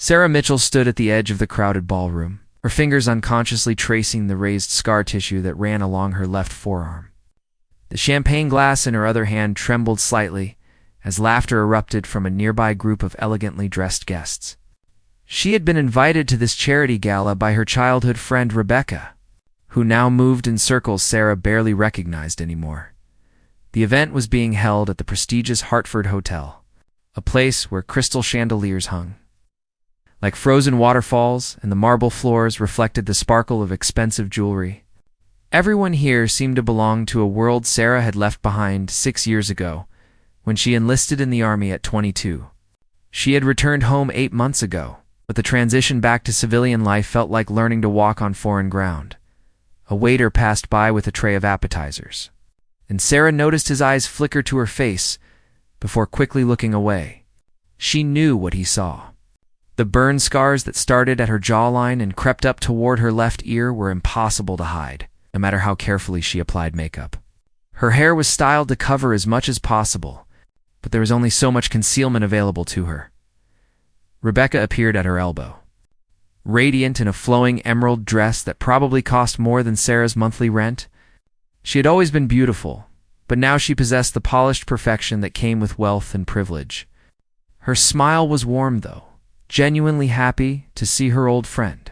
Sarah Mitchell stood at the edge of the crowded ballroom, her fingers unconsciously tracing the raised scar tissue that ran along her left forearm. The champagne glass in her other hand trembled slightly as laughter erupted from a nearby group of elegantly dressed guests. She had been invited to this charity gala by her childhood friend Rebecca, who now moved in circles Sarah barely recognized anymore. The event was being held at the prestigious Hartford Hotel, a place where crystal chandeliers hung like frozen waterfalls, and the marble floors reflected the sparkle of expensive jewelry. Everyone here seemed to belong to a world Sarah had left behind 6 years ago, when she enlisted in the Army at 22. She had returned home 8 months ago, but the transition back to civilian life felt like learning to walk on foreign ground. A waiter passed by with a tray of appetizers, and Sarah noticed his eyes flicker to her face before quickly looking away. She knew what he saw. The burn scars that started at her jawline and crept up toward her left ear were impossible to hide, no matter how carefully she applied makeup. Her hair was styled to cover as much as possible, but there was only so much concealment available to her. Rebecca appeared at her elbow, radiant in a flowing emerald dress that probably cost more than Sarah's monthly rent. She had always been beautiful, but now she possessed the polished perfection that came with wealth and privilege. Her smile was warm, though, genuinely happy to see her old friend.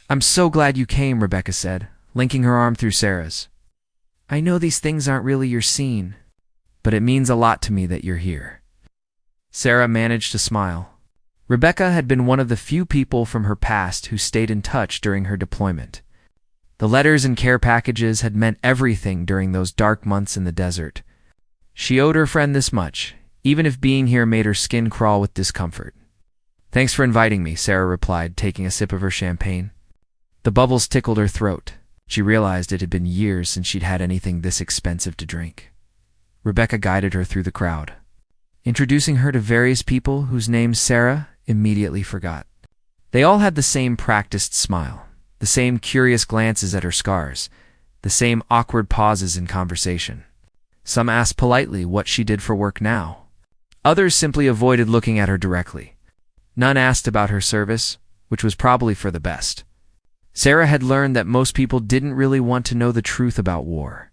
"I'm so glad you came," Rebecca said, linking her arm through Sarah's. "I know these things aren't really your scene, but it means a lot to me that you're here." Sarah managed to smile. Rebecca had been one of the few people from her past who stayed in touch during her deployment. The letters and care packages had meant everything during those dark months in the desert. She owed her friend this much, even if being here made her skin crawl with discomfort. "Thanks for inviting me," Sarah replied, taking a sip of her champagne. The bubbles tickled her throat. She realized it had been years since she'd had anything this expensive to drink. Rebecca guided her through the crowd, introducing her to various people whose names Sarah immediately forgot. They all had the same practiced smile, the same curious glances at her scars, the same awkward pauses in conversation. Some asked politely what she did for work now. Others simply avoided looking at her directly. None asked about her service, which was probably for the best. Sarah had learned that most people didn't really want to know the truth about war.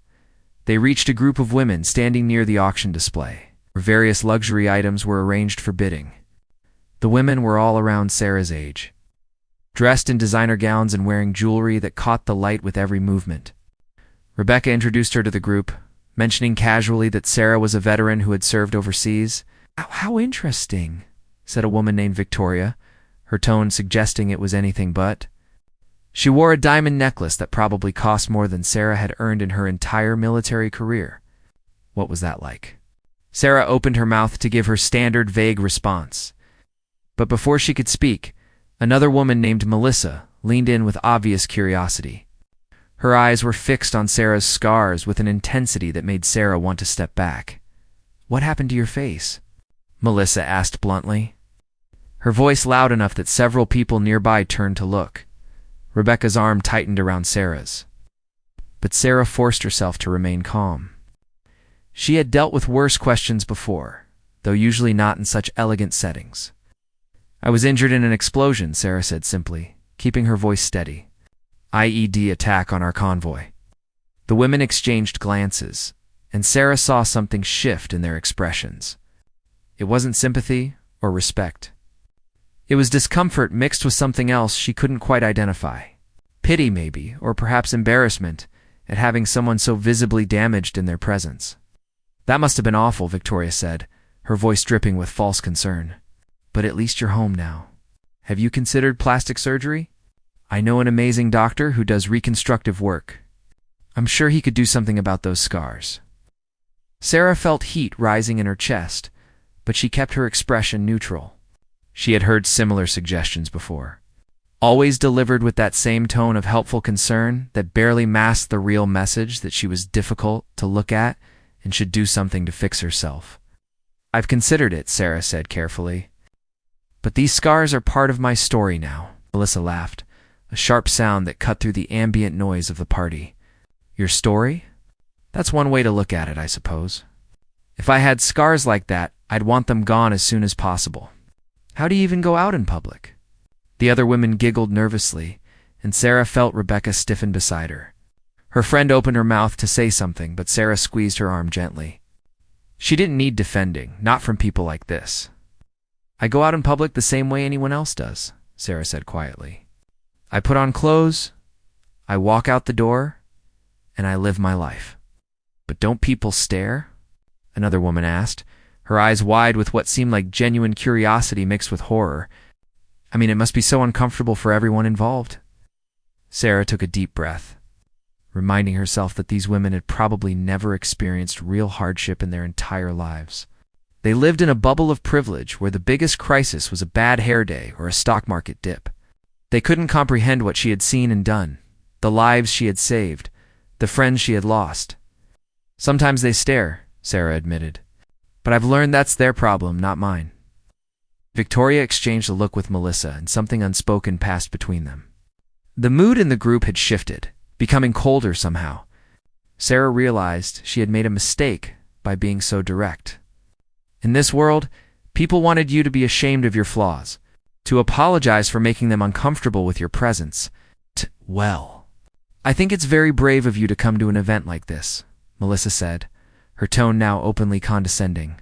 They reached a group of women standing near the auction display, where various luxury items were arranged for bidding. The women were all around Sarah's age, dressed in designer gowns and wearing jewelry that caught the light with every movement. Rebecca introduced her to the group, mentioning casually that Sarah was a veteran who had served overseas. How interesting," said a woman named Victoria, her tone suggesting it was anything but. She wore a diamond necklace that probably cost more than Sarah had earned in her entire military career. What was that like? Sarah opened her mouth to give her standard vague response. But before she could speak, another woman named Melissa leaned in with obvious curiosity. Her eyes were fixed on Sarah's scars with an intensity that made Sarah want to step back. "What happened to your face?" Melissa asked bluntly, her voice loud enough that several people nearby turned to look. Rebecca's arm tightened around Sarah's, but Sarah forced herself to remain calm. She had dealt with worse questions before, though usually not in such elegant settings. "I was injured in an explosion," Sarah said simply, keeping her voice steady. "IED attack on our convoy." The women exchanged glances, and Sarah saw something shift in their expressions. It wasn't sympathy or respect. It was discomfort mixed with something else she couldn't quite identify. Pity, maybe, or perhaps embarrassment at having someone so visibly damaged in their presence. "That must have been awful," Victoria said, her voice dripping with false concern. "But at least you're home now. Have you considered plastic surgery? I know an amazing doctor who does reconstructive work. I'm sure he could do something about those scars." Sarah felt heat rising in her chest, but she kept her expression neutral. She had heard similar suggestions before, always delivered with that same tone of helpful concern that barely masked the real message that she was difficult to look at and should do something to fix herself. "I've considered it," Sarah said carefully. "But these scars are part of my story now," Melissa laughed, a sharp sound that cut through the ambient noise of the party. "Your story? That's one way to look at it, I suppose. If I had scars like that, I'd want them gone as soon as possible." How do you even go out in public?" The other women giggled nervously, and Sarah felt Rebecca stiffen beside her. Her friend opened her mouth to say something, but Sarah squeezed her arm gently. She didn't need defending, not from people like this. "I go out in public the same way anyone else does," Sarah said quietly. "I put on clothes, I walk out the door, and I live my life." "But don't people stare?" another woman asked, her eyes wide with what seemed like genuine curiosity mixed with horror. "I mean, it must be so uncomfortable for everyone involved." Sarah took a deep breath, reminding herself that these women had probably never experienced real hardship in their entire lives. They lived in a bubble of privilege where the biggest crisis was a bad hair day or a stock market dip. They couldn't comprehend what she had seen and done, the lives she had saved, the friends she had lost. "Sometimes they stare," Sarah admitted, "but I've learned that's their problem, not mine." Victoria exchanged a look with Melissa, and something unspoken passed between them. The mood in the group had shifted, becoming colder somehow. Sarah realized she had made a mistake by being so direct. In this world, people wanted you to be ashamed of your flaws, to apologize for making them uncomfortable with your presence. "Well, I think it's very brave of you to come to an event like this," Melissa said, her tone now openly condescending.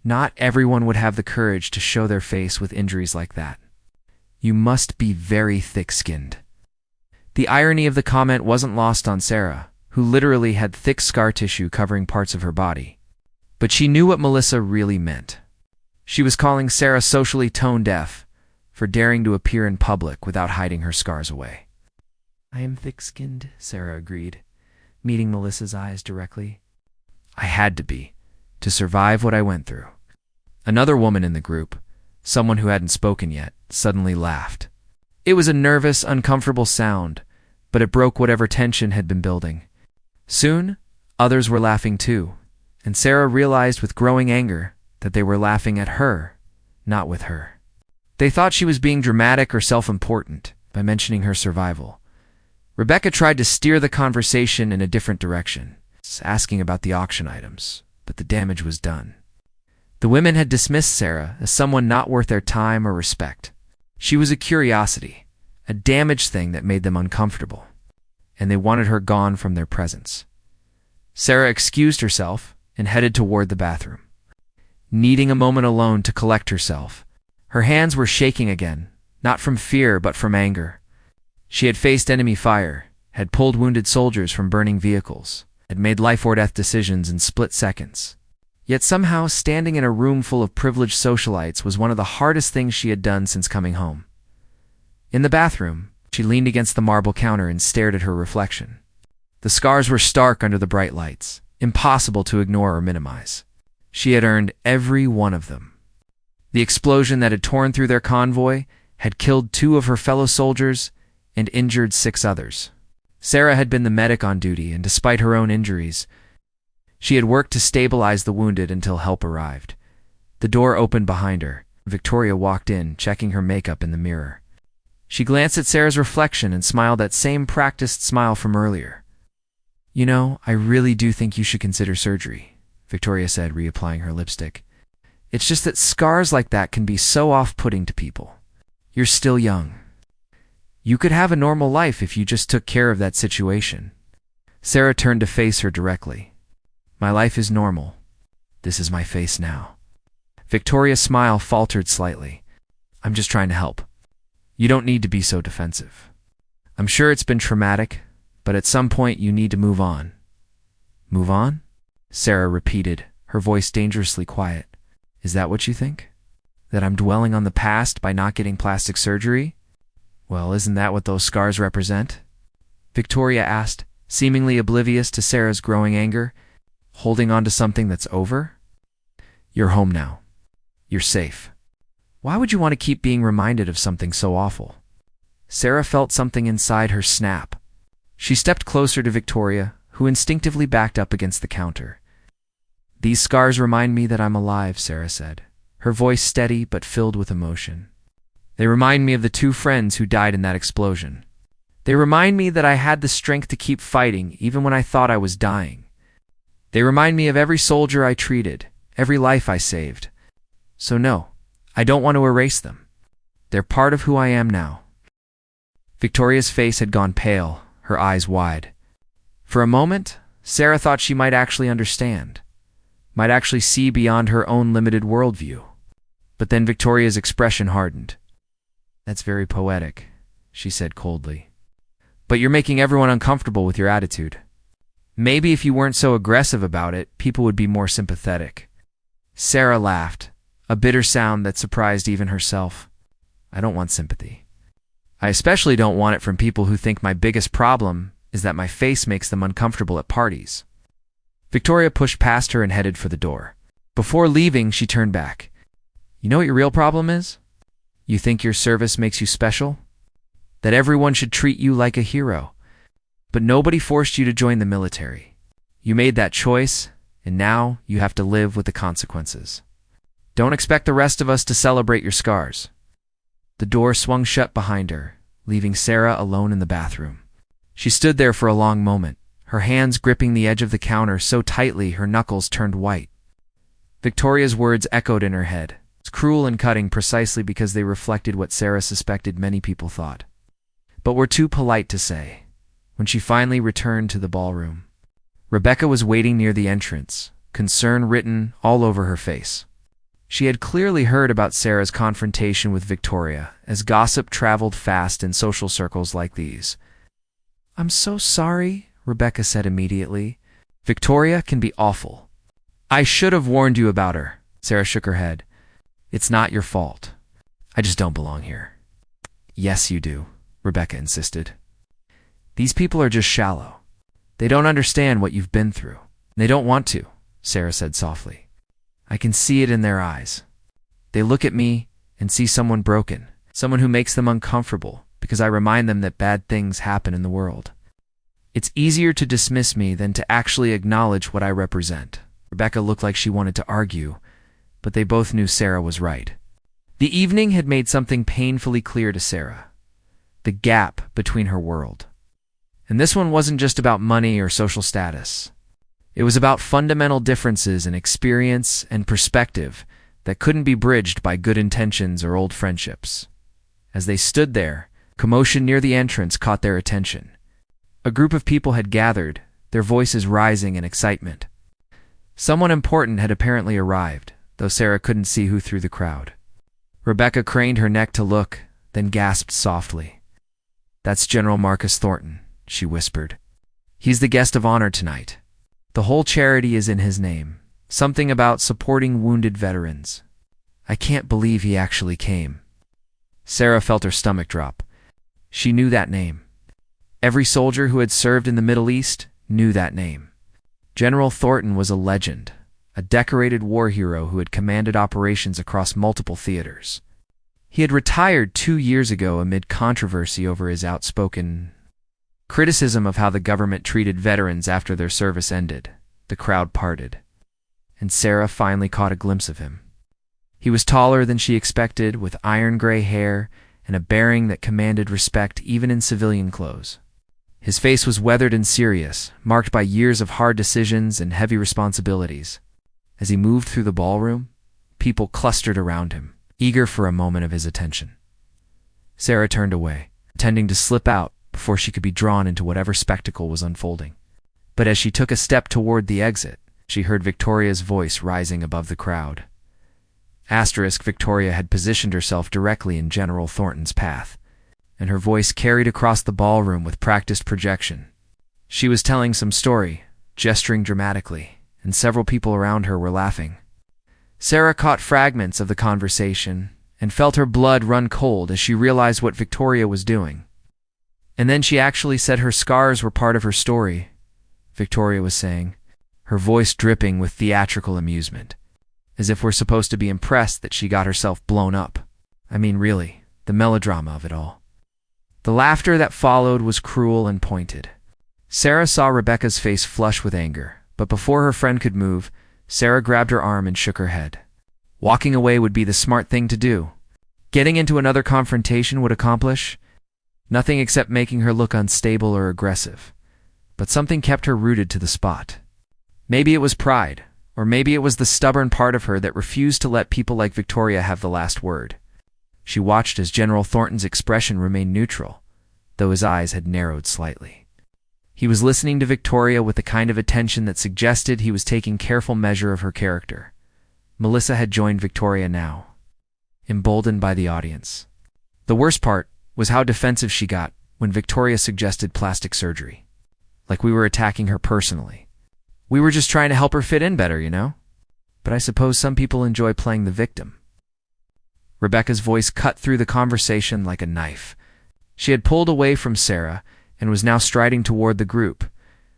"Not everyone would have the courage to show their face with injuries like that. You must be very thick-skinned." The irony of the comment wasn't lost on Sarah, who literally had thick scar tissue covering parts of her body. But she knew what Melissa really meant. She was calling Sarah socially tone-deaf for daring to appear in public without hiding her scars away. "I am thick-skinned," Sarah agreed, meeting Melissa's eyes directly. "I had to be, to survive what I went through." Another woman in the group, someone who hadn't spoken yet, suddenly laughed. It was a nervous, uncomfortable sound, but it broke whatever tension had been building. Soon, others were laughing too, and Sarah realized with growing anger that they were laughing at her, not with her. They thought she was being dramatic or self-important by mentioning her survival. Rebecca tried to steer the conversation in a different direction, asking about the auction items, but the damage was done. The women had dismissed Sarah as someone not worth their time or respect. She was a curiosity, a damaged thing that made them uncomfortable, and they wanted her gone from their presence. Sarah excused herself and headed toward the bathroom. Needing a moment alone to collect herself, her hands were shaking again, not from fear but from anger. She had faced enemy fire, had pulled wounded soldiers from burning vehicles, had made life-or-death decisions in split seconds. Yet somehow standing in a room full of privileged socialites was one of the hardest things she had done since coming home. In the bathroom, she leaned against the marble counter and stared at her reflection. The scars were stark under the bright lights, impossible to ignore or minimize. She had earned every one of them. The explosion that had torn through their convoy had killed 2 of her fellow soldiers and injured 6 others. Sarah had been the medic on duty, and despite her own injuries, she had worked to stabilize the wounded until help arrived. The door opened behind her. Victoria walked in, checking her makeup in the mirror. She glanced at Sarah's reflection and smiled that same practiced smile from earlier. "You know, I really do think you should consider surgery," Victoria said, reapplying her lipstick. "It's just that scars like that can be so off-putting to people. You're still young. You could have a normal life if you just took care of that situation." Sarah turned to face her directly. "My life is normal. This is my face now." Victoria's smile faltered slightly. "I'm just trying to help. You don't need to be so defensive. I'm sure it's been traumatic, but at some point you need to move on." "Move on?" Sarah repeated, her voice dangerously quiet. "Is that what you think? That I'm dwelling on the past by not getting plastic surgery? Well, isn't that what those scars represent?" Victoria asked, seemingly oblivious to Sarah's growing anger. "Holding on to something that's over? You're home now. You're safe. Why would you want to keep being reminded of something so awful?" Sarah felt something inside her snap. She stepped closer to Victoria, who instinctively backed up against the counter. "These scars remind me that I'm alive," Sarah said, her voice steady but filled with emotion. "They remind me of the 2 friends who died in that explosion. They remind me that I had the strength to keep fighting even when I thought I was dying. They remind me of every soldier I treated, every life I saved. So no, I don't want to erase them. They're part of who I am now." Victoria's face had gone pale, her eyes wide. For a moment, Sarah thought she might actually understand, might actually see beyond her own limited worldview. But then Victoria's expression hardened. "That's very poetic," she said coldly. "But you're making everyone uncomfortable with your attitude. Maybe if you weren't so aggressive about it, people would be more sympathetic." Sarah laughed, a bitter sound that surprised even herself. "I don't want sympathy. I especially don't want it from people who think my biggest problem is that my face makes them uncomfortable at parties." Victoria pushed past her and headed for the door. Before leaving, she turned back. "You know what your real problem is? You think your service makes you special? That everyone should treat you like a hero. But nobody forced you to join the military. You made that choice, and now you have to live with the consequences. Don't expect the rest of us to celebrate your scars." The door swung shut behind her, leaving Sarah alone in the bathroom. She stood there for a long moment, her hands gripping the edge of the counter so tightly her knuckles turned white. Victoria's words echoed in her head, cruel and cutting precisely because they reflected what Sarah suspected many people thought, but were too polite to say. When she finally returned to the ballroom, Rebecca was waiting near the entrance, concern written all over her face. She had clearly heard about Sarah's confrontation with Victoria, as gossip traveled fast in social circles like these. "I'm so sorry," Rebecca said immediately. "Victoria can be awful. I should have warned you about her." Sarah shook her head. "It's not your fault. I just don't belong here." "Yes, you do," Rebecca insisted. "These people are just shallow. They don't understand what you've been through. They don't want to," Sarah said softly. "I can see it in their eyes. They look at me and see someone broken, someone who makes them uncomfortable because I remind them that bad things happen in the world. It's easier to dismiss me than to actually acknowledge what I represent." Rebecca looked like she wanted to argue, but they both knew Sarah was right. The evening had made something painfully clear to Sarah: the gap between her world. And this one wasn't just about money or social status. It was about fundamental differences in experience and perspective that couldn't be bridged by good intentions or old friendships. As they stood there, commotion near the entrance caught their attention. A group of people had gathered, their voices rising in excitement. Someone important had apparently arrived, though Sarah couldn't see who through the crowd. Rebecca craned her neck to look, then gasped softly. "That's General Marcus Thornton," she whispered. "He's the guest of honor tonight. The whole charity is in his name, something about supporting wounded veterans. I can't believe he actually came." Sarah felt her stomach drop. She knew that name. Every soldier who had served in the Middle East knew that name. General Thornton was a legend, a decorated war hero who had commanded operations across multiple theaters. He had retired 2 years ago amid controversy over his outspoken criticism of how the government treated veterans after their service ended. The crowd parted, and Sarah finally caught a glimpse of him. He was taller than she expected, with iron-gray hair and a bearing that commanded respect even in civilian clothes. His face was weathered and serious, marked by years of hard decisions and heavy responsibilities. As he moved through the ballroom, people clustered around him, eager for a moment of his attention. Sarah turned away, intending to slip out before she could be drawn into whatever spectacle was unfolding. But as she took a step toward the exit, she heard Victoria's voice rising above the crowd. Victoria had positioned herself directly in General Thornton's path, and her voice carried across the ballroom with practiced projection. She was telling some story, gesturing dramatically, and several people around her were laughing. Sarah caught fragments of the conversation and felt her blood run cold as she realized what Victoria was doing. And then she actually said her scars were part of her story, Victoria was saying, her voice dripping with theatrical amusement, as if we're supposed to be impressed that she got herself blown up. I mean, really, the melodrama of it all. The laughter that followed was cruel and pointed. Sarah saw Rebecca's face flush with anger, but before her friend could move, Sarah grabbed her arm and shook her head. Walking away would be the smart thing to do. Getting into another confrontation would accomplish nothing except making her look unstable or aggressive. But something kept her rooted to the spot. Maybe it was pride, Or maybe it was the stubborn part of her that refused to let people like Victoria have the last word. She watched as General Thornton's expression remained neutral, though his eyes had narrowed slightly. He was listening to Victoria with the kind of attention that suggested he was taking careful measure of her character. Melissa had joined Victoria now, emboldened by the audience. The worst part was how defensive she got when Victoria suggested plastic surgery. Like we were attacking her personally. We were just trying to help her fit in better, you know? But I suppose some people enjoy playing the victim. Rebecca's voice cut through the conversation like a knife. She had pulled away from Sarah and was now striding toward the group,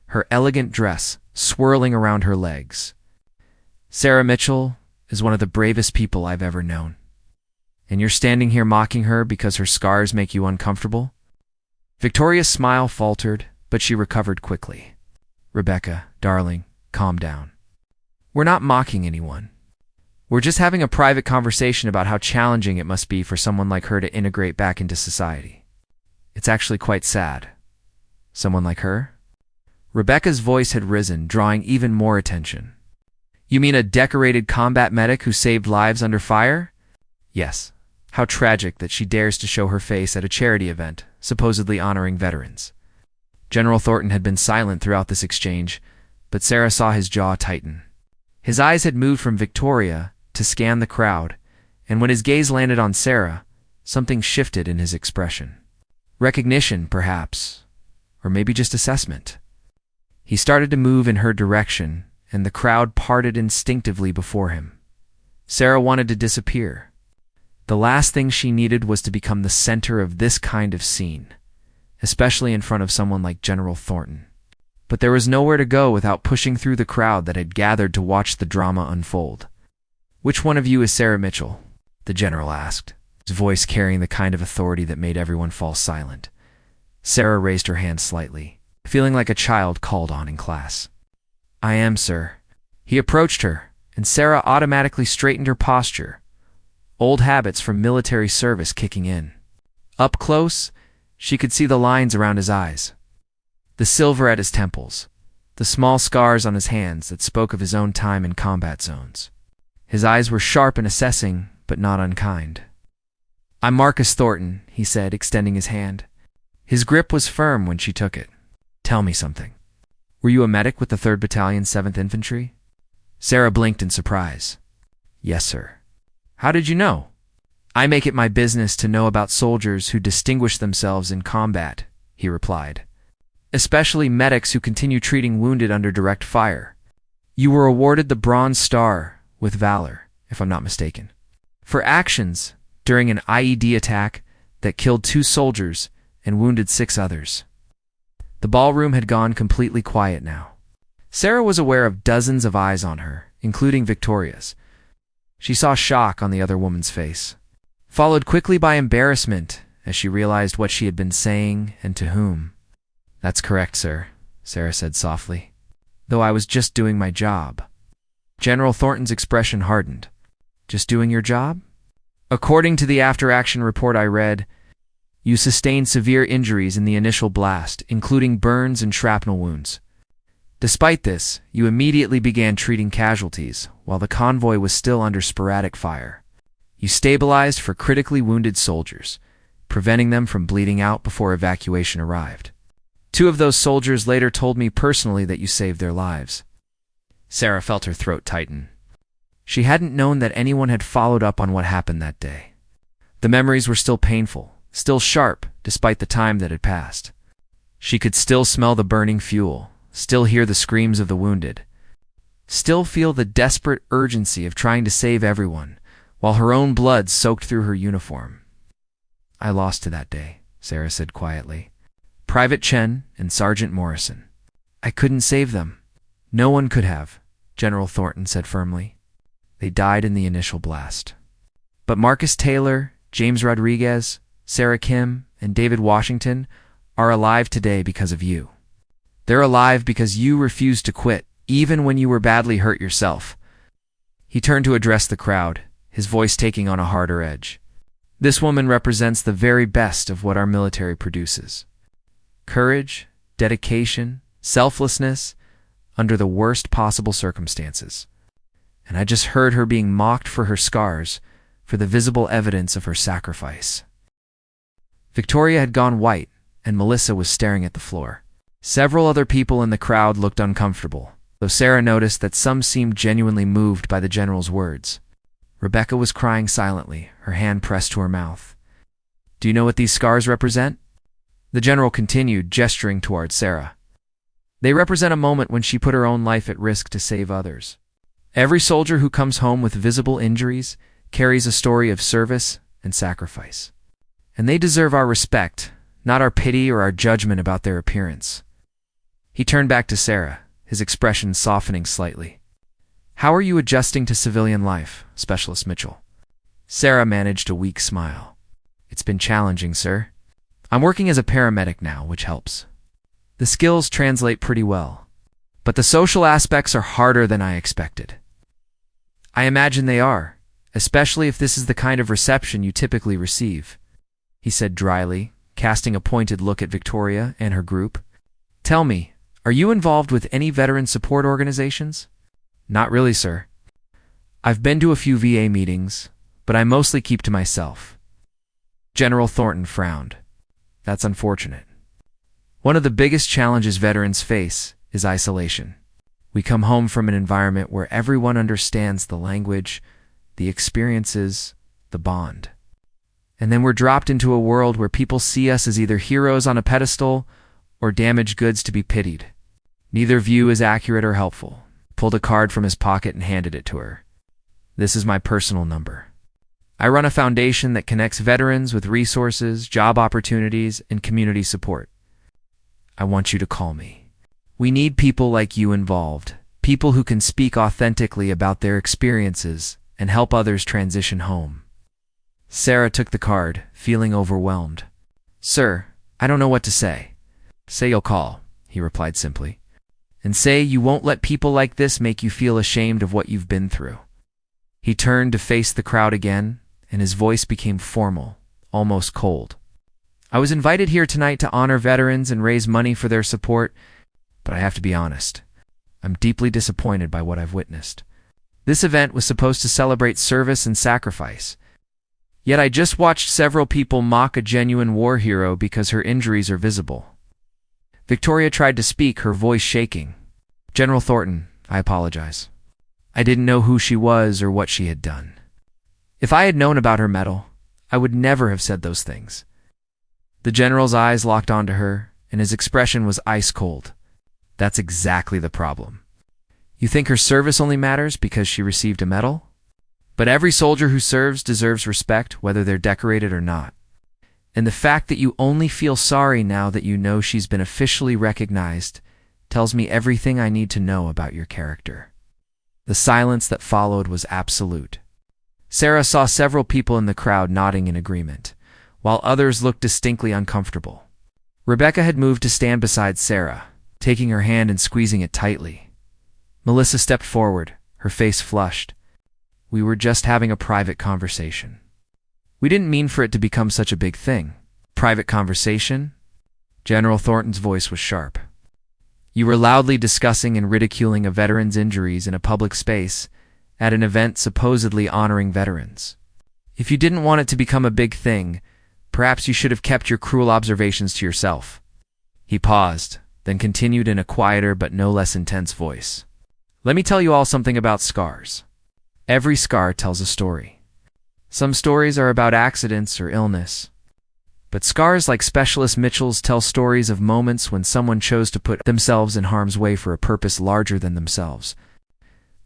her elegant dress swirling around her legs. Sarah Mitchell is one of the bravest people I've ever known. And you're standing here mocking her because her scars make you uncomfortable? Victoria's smile faltered, but she recovered quickly. Rebecca, darling, calm down. We're not mocking anyone. We're just having a private conversation about how challenging it must be for someone like her to integrate back into society. It's actually quite sad. Someone like her? Rebecca's voice had risen, drawing even more attention. You mean a decorated combat medic who saved lives under fire? Yes. How tragic that she dares to show her face at a charity event, supposedly honoring veterans. General Thornton had been silent throughout this exchange, but Sarah saw his jaw tighten. His eyes had moved from Victoria to scan the crowd, and when his gaze landed on Sarah, something shifted in his expression. Recognition, perhaps, or maybe just assessment. He started to move in her direction, and the crowd parted instinctively before him. Sarah wanted to disappear. The last thing she needed was to become the center of this kind of scene, especially in front of someone like General Thornton. But there was nowhere to go without pushing through the crowd that had gathered to watch the drama unfold. "Which one of you is Sarah Mitchell?" the general asked, his voice carrying the kind of authority that made everyone fall silent. Sarah raised her hand slightly, feeling like a child called on in class. "I am, sir." He approached her, and Sarah automatically straightened her posture, old habits from military service kicking in. Up close, she could see the lines around his eyes, the silver at his temples, the small scars on his hands that spoke of his own time in combat zones. His eyes were sharp and assessing, but not unkind. "I'm Marcus Thornton," he said, extending his hand. His grip was firm when she took it. "Tell me something. Were you a medic with the 3rd Battalion, 7th Infantry?" Sarah blinked in surprise. "Yes, sir." "How did you know?" "I make it my business to know about soldiers who distinguish themselves in combat," he replied. "Especially medics who continue treating wounded under direct fire. You were awarded the Bronze Star with Valor, if I'm not mistaken, for actions during an IED attack that killed 2 soldiers and wounded 6 others." The ballroom had gone completely quiet now. Sarah was aware of dozens of eyes on her, including Victoria's. She saw shock on the other woman's face, followed quickly by embarrassment as she realized what she had been saying and to whom. "That's correct, sir," Sarah said softly, "though I was just doing my job." General Thornton's expression hardened. "Just doing your job?" "According to the after-action report I read, you sustained severe injuries in the initial blast, including burns and shrapnel wounds. Despite this, you immediately began treating casualties, while the convoy was still under sporadic fire. You stabilized for critically wounded soldiers, preventing them from bleeding out before evacuation arrived. 2 of those soldiers later told me personally that you saved their lives." Sarah felt her throat tighten. She hadn't known that anyone had followed up on what happened that day. The memories were still painful, still sharp, despite the time that had passed. She could still smell the burning fuel, still hear the screams of the wounded, still feel the desperate urgency of trying to save everyone, while her own blood soaked through her uniform. "I lost to that day," Sarah said quietly. "Private Chen and Sergeant Morrison. I couldn't save them. No one could have," General Thornton said firmly. "They died in the initial blast. But Marcus Taylor, James Rodriguez, Sarah Kim, and David Washington are alive today because of you. They're alive because you refused to quit, even when you were badly hurt yourself." He turned to address the crowd, his voice taking on a harder edge. "This woman represents the very best of what our military produces. Courage, dedication, selflessness, under the worst possible circumstances. and I just heard her being mocked for her scars, for the visible evidence of her sacrifice. Victoria had gone white, and Melissa was staring at the floor. Several other people in the crowd looked uncomfortable, though Sarah noticed that some seemed genuinely moved by the general's words. Rebecca was crying silently, her hand pressed to her mouth. "Do you know what these scars represent?" The general continued, gesturing toward Sarah. "They represent a moment when she put her own life at risk to save others. Every soldier who comes home with visible injuries carries a story of service and sacrifice. And they deserve our respect, not our pity or our judgment about their appearance." He turned back to Sarah, his expression softening slightly. "How are you adjusting to civilian life, Specialist Mitchell?" Sarah managed a weak smile. "It's been challenging, sir. I'm working as a paramedic now, which helps. The skills translate pretty well, but the social aspects are harder than I expected." "I imagine they are, especially if this is the kind of reception you typically receive," he said dryly, casting a pointed look at Victoria and her group. "Tell me, are you involved with any veteran support organizations?" "Not really, sir. I've been to a few VA meetings, but I mostly keep to myself." General Thornton frowned. "That's unfortunate. One of the biggest challenges veterans face is isolation. We come home from an environment where everyone understands the language, the experiences, the bond. And then we're dropped into a world where people see us as either heroes on a pedestal or damaged goods to be pitied. Neither view is accurate or helpful." Pulled a card from his pocket and handed it to her. "This is my personal number. I run a foundation that connects veterans with resources, job opportunities, and community support. I want you to call me. We need people like you involved, people who can speak authentically about their experiences and help others transition home." Sarah took the card, feeling overwhelmed. "Sir, I don't know what to say." "Say you'll call," he replied simply. "And say you won't let people like this make you feel ashamed of what you've been through." He turned to face the crowd again, and his voice became formal, almost cold. "I was invited here tonight to honor veterans and raise money for their support, but I have to be honest. I'm deeply disappointed by what I've witnessed. This event was supposed to celebrate service and sacrifice. Yet I just watched several people mock a genuine war hero because her injuries are visible." Victoria tried to speak, her voice shaking. "General Thornton, I apologize. I didn't know who she was or what she had done. If I had known about her medal, I would never have said those things." The general's eyes locked onto her, and his expression was ice cold. "That's exactly the problem. You think her service only matters because she received a medal? But every soldier who serves deserves respect, whether they're decorated or not. And the fact that you only feel sorry now that you know she's been officially recognized tells me everything I need to know about your character." The silence that followed was absolute. Sarah saw several people in the crowd nodding in agreement, while others looked distinctly uncomfortable. Rebecca had moved to stand beside Sarah, taking her hand and squeezing it tightly. Melissa stepped forward, her face flushed. "We were just having a private conversation. We didn't mean for it to become such a big thing." "Private conversation?" General Thornton's voice was sharp. "You were loudly discussing and ridiculing a veteran's injuries in a public space at an event supposedly honoring veterans. If you didn't want it to become a big thing, perhaps you should have kept your cruel observations to yourself." He paused, then continued in a quieter but no less intense voice. "Let me tell you all something about scars. Every scar tells a story. Some stories are about accidents or illness. But scars like Specialist Mitchell's tell stories of moments when someone chose to put themselves in harm's way for a purpose larger than themselves.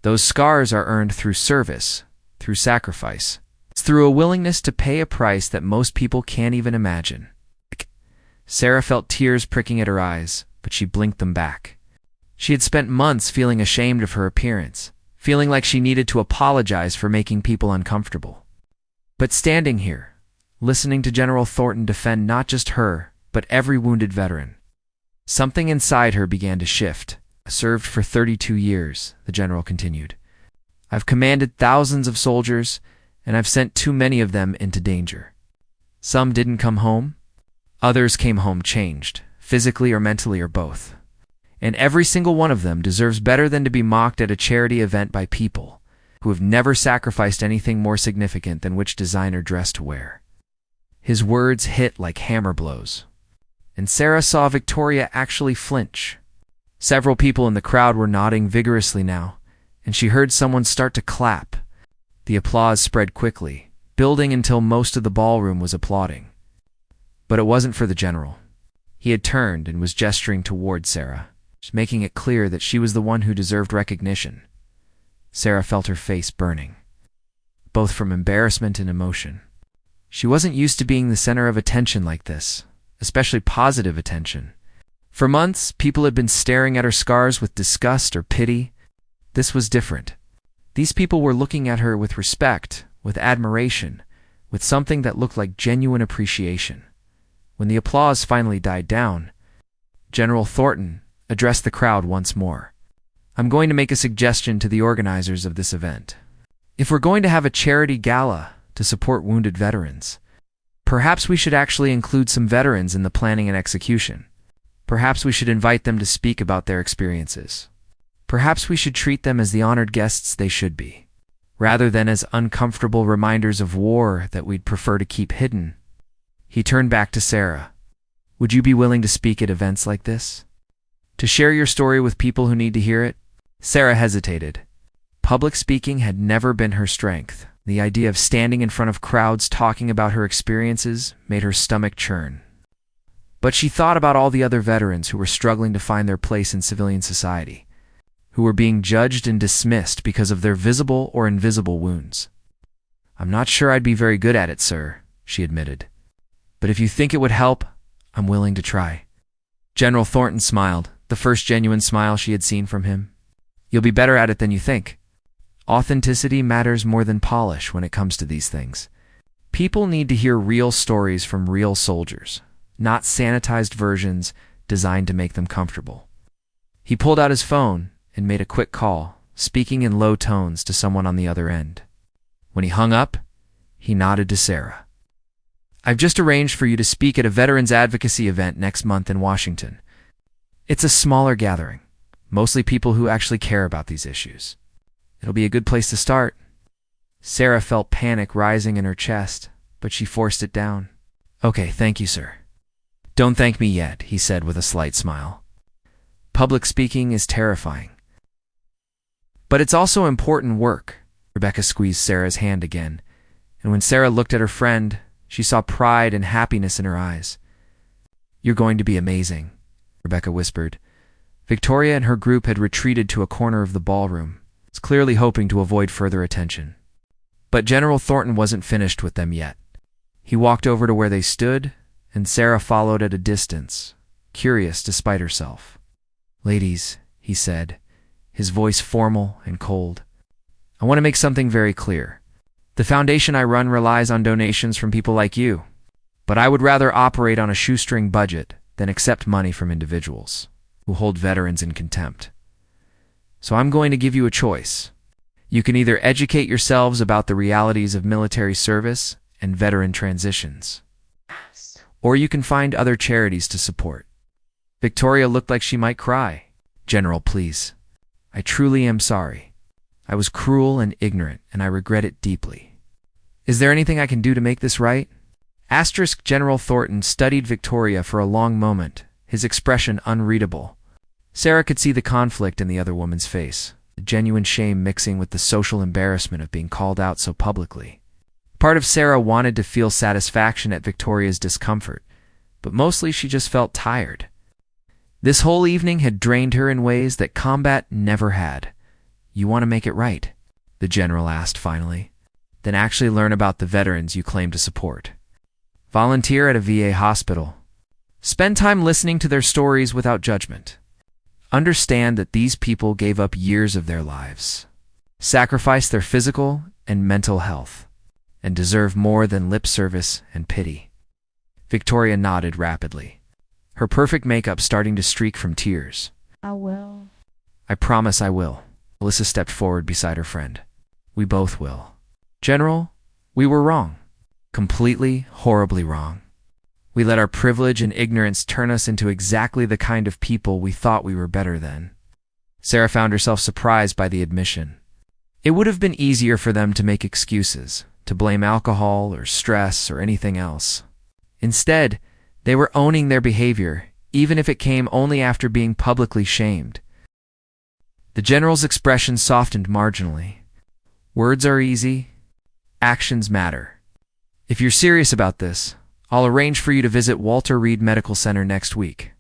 Those scars are earned through service, through sacrifice. It's through a willingness to pay a price that most people can't even imagine." Sarah felt tears pricking at her eyes, but she blinked them back. She had spent months feeling ashamed of her appearance, feeling like she needed to apologize for making people uncomfortable. But standing here, listening to General Thornton defend not just her, but every wounded veteran, something inside her began to shift. "I served for 32 years, the general continued. "I've commanded thousands of soldiers, and I've sent too many of them into danger. Some didn't come home. Others came home changed, physically or mentally or both. And every single one of them deserves better than to be mocked at a charity event by people, who have never sacrificed anything more significant than which designer dress to wear. His words hit like hammer blows, and Sarah saw Victoria actually flinch. Several people in the crowd were nodding vigorously now, and she heard someone start to clap. The applause spread quickly, building until most of the ballroom was applauding. But it wasn't for the general. He had turned and was gesturing toward Sarah, making it clear that she was the one who deserved recognition. Sarah felt her face burning, both from embarrassment and emotion. She wasn't used to being the center of attention like this, especially positive attention. For months, people had been staring at her scars with disgust or pity. This was different. These people were looking at her with respect, with admiration, with something that looked like genuine appreciation. When the applause finally died down, General Thornton addressed the crowd once more. "I'm going to make a suggestion to the organizers of this event. If we're going to have a charity gala to support wounded veterans, perhaps we should actually include some veterans in the planning and execution. Perhaps we should invite them to speak about their experiences. Perhaps we should treat them as the honored guests they should be, rather than as uncomfortable reminders of war that we'd prefer to keep hidden." He turned back to Sarah. "Would you be willing to speak at events like this? To share your story with people who need to hear it?" Sarah hesitated. Public speaking had never been her strength. The idea of standing in front of crowds talking about her experiences made her stomach churn. But she thought about all the other veterans who were struggling to find their place in civilian society, who were being judged and dismissed because of their visible or invisible wounds. "I'm not sure I'd be very good at it, sir," she admitted. "But if you think it would help, I'm willing to try." General Thornton smiled, the first genuine smile she had seen from him. "You'll be better at it than you think. Authenticity matters more than polish when it comes to these things. People need to hear real stories from real soldiers, not sanitized versions designed to make them comfortable." He pulled out his phone and made a quick call, speaking in low tones to someone on the other end. When he hung up, he nodded to Sarah. "I've just arranged for you to speak at a veterans advocacy event next month in Washington. It's a smaller gathering, mostly people who actually care about these issues. It'll be a good place to start." Sarah felt panic rising in her chest, but she forced it down. "Okay, thank you, sir." "Don't thank me yet," he said with a slight smile. "Public speaking is terrifying. But it's also important work." Rebecca squeezed Sarah's hand again, and when Sarah looked at her friend, she saw pride and happiness in her eyes. "You're going to be amazing," Rebecca whispered. Victoria and her group had retreated to a corner of the ballroom, clearly hoping to avoid further attention. But General Thornton wasn't finished with them yet. He walked over to where they stood, and Sarah followed at a distance, curious despite herself. "Ladies," he said, his voice formal and cold, "I want to make something very clear. The foundation I run relies on donations from people like you, but I would rather operate on a shoestring budget than accept money from individuals who hold veterans in contempt. So I'm going to give you a choice. You can either educate yourselves about the realities of military service and veteran transitions, or you can find other charities to support." Victoria looked like she might cry. "General, please. I truly am sorry. I was cruel and ignorant, and I regret it deeply. Is there anything I can do to make this right?" General Thornton studied Victoria for a long moment, his expression unreadable. Sarah could see the conflict in the other woman's face, the genuine shame mixing with the social embarrassment of being called out so publicly. Part of Sarah wanted to feel satisfaction at Victoria's discomfort, but mostly she just felt tired. This whole evening had drained her in ways that combat never had. "You want to make it right?" the general asked finally. "Then actually learn about the veterans you claim to support. Volunteer at a VA hospital. Spend time listening to their stories without judgment. Understand that these people gave up years of their lives, sacrificed their physical and mental health, and deserve more than lip service and pity." Victoria nodded rapidly, her perfect makeup starting to streak from tears. "I will." "I promise I will." Alyssa stepped forward beside her friend. "We both will. General, we were wrong. Completely, horribly wrong. We let our privilege and ignorance turn us into exactly the kind of people we thought we were better than." Sarah found herself surprised by the admission. It would have been easier for them to make excuses, to blame alcohol or stress or anything else. Instead, they were owning their behavior, even if it came only after being publicly shamed. The general's expression softened marginally. Words are easy, actions matter. If you're serious about this, I'll arrange for you to visit Walter Reed Medical Center next week.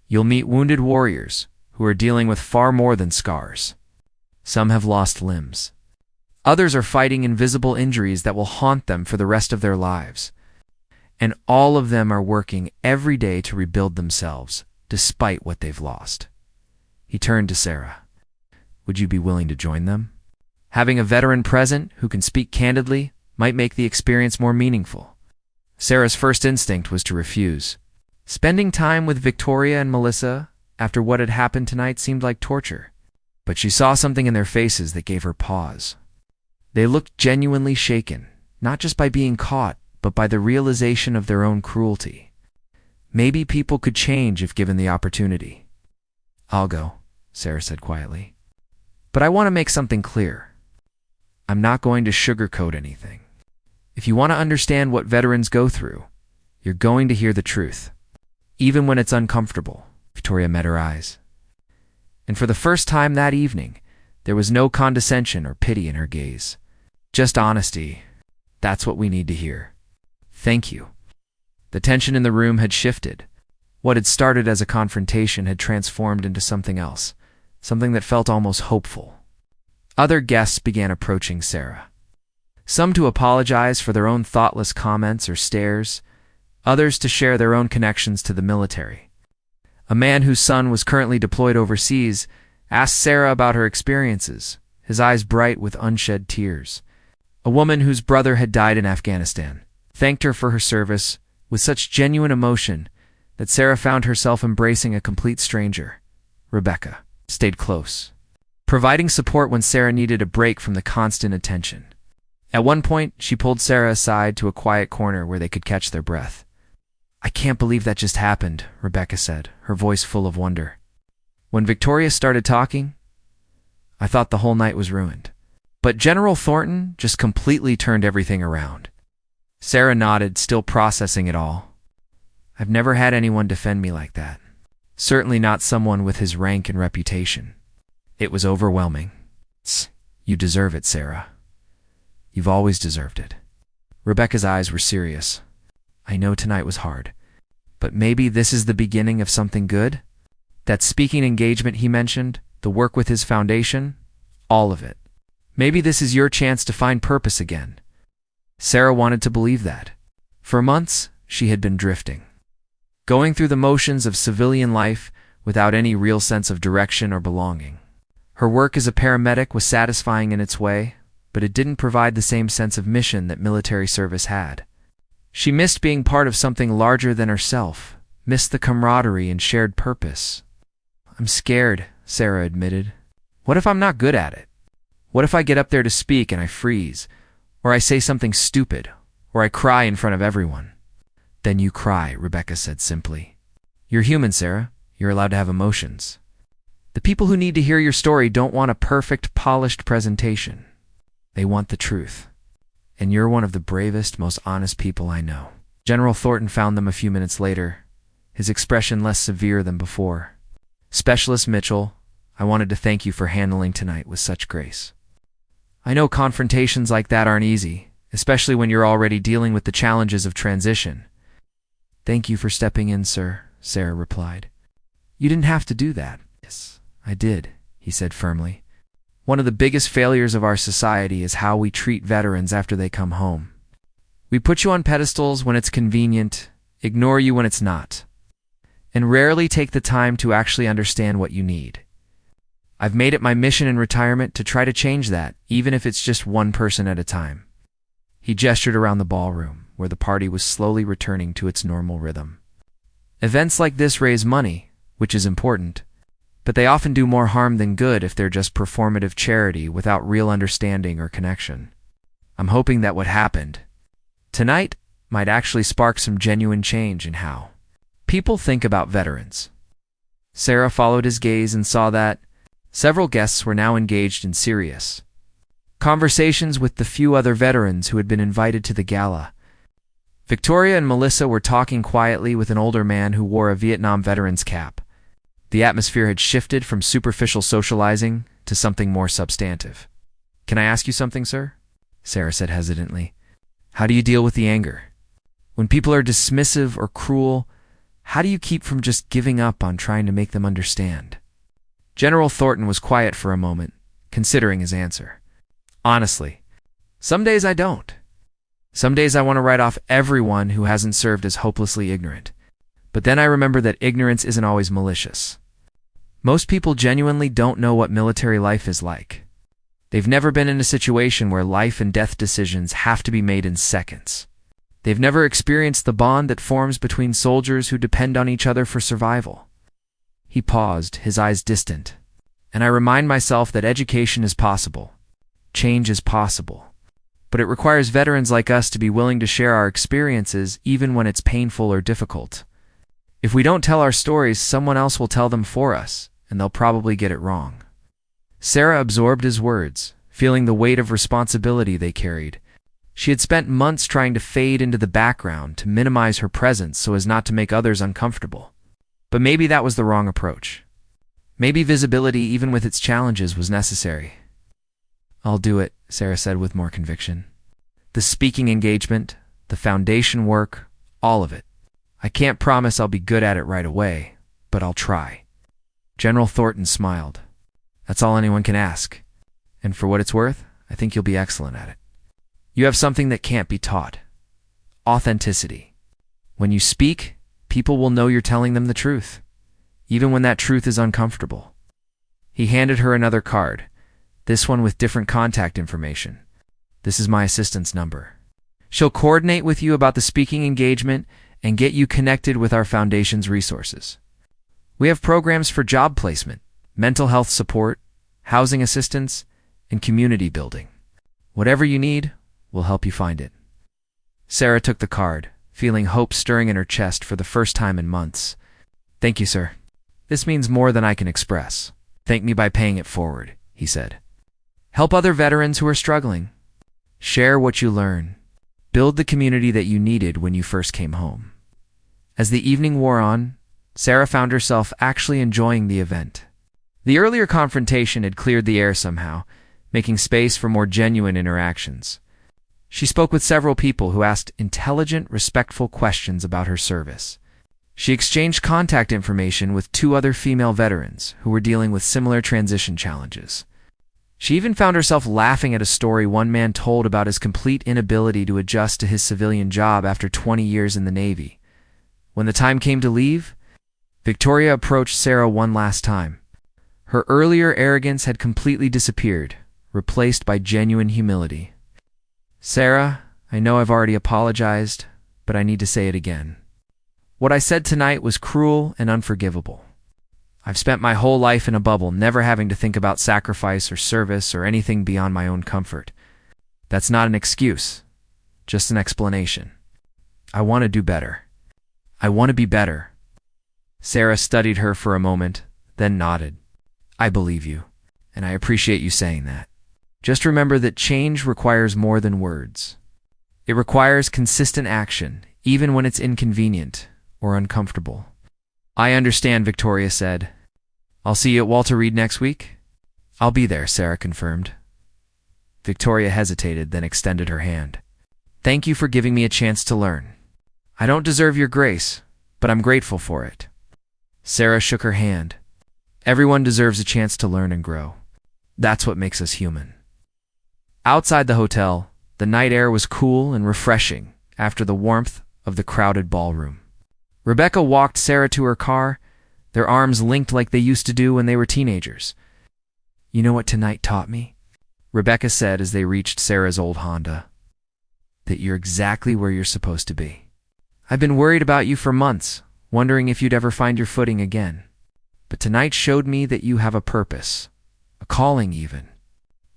You'll meet wounded warriors who are dealing with far more than scars. Some have lost limbs. Others are fighting invisible injuries that will haunt them for the rest of their lives. And all of them are working every day to rebuild themselves, despite what they've lost. He turned to Sarah. Would you be willing to join them? Having a veteran present who can speak candidly might make the experience more meaningful. Sarah's first instinct was to refuse. Spending time with Victoria and Melissa after what had happened tonight seemed like torture. But she saw something in their faces that gave her pause. They looked genuinely shaken, not just by being caught, but by the realization of their own cruelty. Maybe people could change if given the opportunity. I'll go, Sarah said quietly. But I want to make something clear. I'm not going to sugarcoat anything. If you want to understand what veterans go through, you're going to hear the truth, even when it's uncomfortable. Victoria met her eyes. And for the first time that evening, there was no condescension or pity in her gaze. Just honesty. That's what we need to hear. Thank you. The tension in the room had shifted. What had started as a confrontation had transformed into something else, something that felt almost hopeful. Other guests began approaching Sarah. Some to apologize for their own thoughtless comments or stares, others to share their own connections to the military. A man whose son was currently deployed overseas asked Sarah about her experiences, his eyes bright with unshed tears. A woman whose brother had died in Afghanistan thanked her for her service with such genuine emotion that Sarah found herself embracing a complete stranger. Rebecca stayed close, providing support when Sarah needed a break from the constant attention. At one point, she pulled Sarah aside to a quiet corner where they could catch their breath. I can't believe that just happened, Rebecca said, her voice full of wonder. When Victoria started talking, I thought the whole night was ruined. But General Thornton just completely turned everything around. Sarah nodded, still processing it all. I've never had anyone defend me like that. Certainly not someone with his rank and reputation. It was overwhelming. You deserve it, Sarah. You've always deserved it. Rebecca's eyes were serious. I know tonight was hard, but maybe this is the beginning of something good? That speaking engagement he mentioned, the work with his foundation, all of it. Maybe this is your chance to find purpose again. Sarah wanted to believe that. For months, she had been drifting, going through the motions of civilian life without any real sense of direction or belonging. Her work as a paramedic was satisfying in its way, but it didn't provide the same sense of mission that military service had. She missed being part of something larger than herself, missed the camaraderie and shared purpose. I'm scared, Sarah admitted. What if I'm not good at it? What if I get up there to speak and I freeze, or I say something stupid, or I cry in front of everyone? Then you cry, Rebecca said simply. You're human, Sarah. You're allowed to have emotions. The people who need to hear your story don't want a perfect, polished presentation. They want the truth. And you're one of the bravest, most honest people I know. General Thornton found them a few minutes later, his expression less severe than before. Specialist Mitchell, I wanted to thank you for handling tonight with such grace. I know confrontations like that aren't easy, especially when you're already dealing with the challenges of transition. Thank you for stepping in, sir, Sarah replied. You didn't have to do that. Yes, I did, he said firmly. One of the biggest failures of our society is how we treat veterans after they come home. We put you on pedestals when it's convenient, ignore you when it's not, and rarely take the time to actually understand what you need. I've made it my mission in retirement to try to change that, even if it's just one person at a time. He gestured around the ballroom, where the party was slowly returning to its normal rhythm. Events like this raise money, which is important, but they often do more harm than good if they're just performative charity without real understanding or connection. I'm hoping that what happened tonight might actually spark some genuine change in how people think about veterans. Sarah followed his gaze and saw that several guests were now engaged in serious, Conversations with the few other veterans who had been invited to the gala. Victoria and Melissa were talking quietly with an older man who wore a Vietnam veteran's cap. The atmosphere had shifted from superficial socializing to something more substantive. "Can I ask you something, sir?" Sarah said hesitantly. "How do you deal with the anger? When people are dismissive or cruel, how do you keep from just giving up on trying to make them understand?" General Thornton was quiet for a moment, considering his answer. "Honestly, some days I don't. Some days I want to write off everyone who hasn't served as hopelessly ignorant. But then I remember that ignorance isn't always malicious. Most people genuinely don't know what military life is like. They've never been in a situation where life and death decisions have to be made in seconds. They've never experienced the bond that forms between soldiers who depend on each other for survival." He paused, his eyes distant. "And I remind myself that education is possible. Change is possible. But it requires veterans like us to be willing to share our experiences even when it's painful or difficult. If we don't tell our stories, someone else will tell them for us, and they'll probably get it wrong." Sarah absorbed his words, feeling the weight of responsibility they carried. She had spent months trying to fade into the background, to minimize her presence so as not to make others uncomfortable. But maybe that was the wrong approach. Maybe visibility, even with its challenges, was necessary. "I'll do it," Sarah said with more conviction. "The speaking engagement, the foundation work, all of it. I can't promise I'll be good at it right away, but I'll try." General Thornton smiled. "That's all anyone can ask. And for what it's worth, I think you'll be excellent at it. You have something that can't be taught. Authenticity. When you speak, people will know you're telling them the truth, even when that truth is uncomfortable." He handed her another card, this one with different contact information. "This is my assistant's number. She'll coordinate with you about the speaking engagement and get you connected with our foundation's resources. We have programs for job placement, mental health support, housing assistance, and community building. Whatever you need, we'll help you find it." Sarah took the card, feeling hope stirring in her chest for the first time in months. "Thank you, sir. This means more than I can express." "Thank me by paying it forward," he said. "Help other veterans who are struggling. Share what you learn. Build the community that you needed when you first came home." As the evening wore on, Sarah found herself actually enjoying the event. The earlier confrontation had cleared the air somehow, making space for more genuine interactions. She spoke with several people who asked intelligent, respectful questions about her service. She exchanged contact information with 2 other female veterans who were dealing with similar transition challenges. She even found herself laughing at a story one man told about his complete inability to adjust to his civilian job after 20 years in the Navy. When the time came to leave, Victoria approached Sarah one last time. Her earlier arrogance had completely disappeared, replaced by genuine humility. "Sarah, I know I've already apologized, but I need to say it again. What I said tonight was cruel and unforgivable. I've spent my whole life in a bubble, never having to think about sacrifice or service or anything beyond my own comfort. That's not an excuse, just an explanation. I want to do better. I want to be better." Sarah studied her for a moment, then nodded. "I believe you, and I appreciate you saying that. Just remember that change requires more than words. It requires consistent action, even when it's inconvenient or uncomfortable." "I understand," Victoria said. "I'll see you at Walter Reed next week?" "I'll be there," Sarah confirmed. Victoria hesitated, then extended her hand. "Thank you for giving me a chance to learn. I don't deserve your grace, but I'm grateful for it." Sarah shook her hand. "Everyone deserves a chance to learn and grow. That's what makes us human." Outside the hotel, the night air was cool and refreshing after the warmth of the crowded ballroom. Rebecca walked Sarah to her car, their arms linked like they used to do when they were teenagers. "You know what tonight taught me?" Rebecca said as they reached Sarah's old Honda. "That you're exactly where you're supposed to be. I've been worried about you for months, wondering if you'd ever find your footing again. But tonight showed me that you have a purpose, a calling even.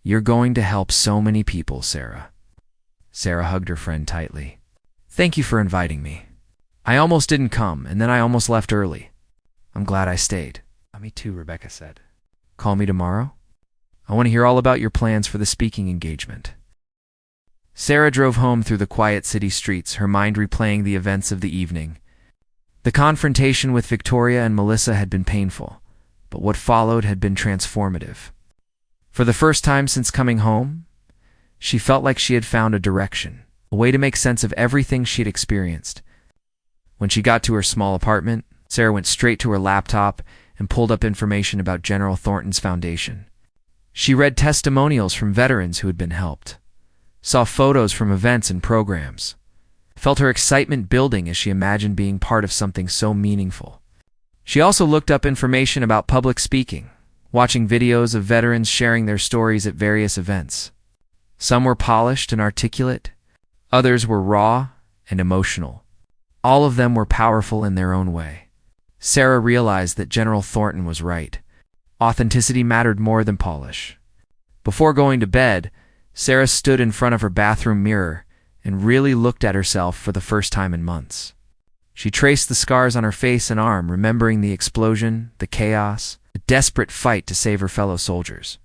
You're going to help so many people, Sarah." Sarah hugged her friend tightly. "Thank you for inviting me. I almost didn't come, and then I almost left early. I'm glad I stayed." "Me too," Rebecca said. "Call me tomorrow?" I want to hear all about your plans for the speaking engagement." Sarah drove home through the quiet city streets, her mind replaying the events of the evening. The confrontation with Victoria and Melissa had been painful, but what followed had been transformative. For the first time since coming home, she felt like she had found a direction, a way to make sense of everything she'd experienced. When she got to her small apartment, Sarah went straight to her laptop and pulled up information about General Thornton's foundation. She read testimonials from veterans who had been helped, saw photos from events and programs, felt her excitement building as she imagined being part of something so meaningful. She also looked up information about public speaking, watching videos of veterans sharing their stories at various events. Some were polished and articulate, others were raw and emotional. All of them were powerful in their own way. Sarah realized that General Thornton was right. Authenticity mattered more than polish. Before going to bed, Sarah stood in front of her bathroom mirror and really looked at herself for the first time in months. She traced the scars on her face and arm, remembering the explosion, the chaos, the desperate fight to save her fellow soldiers.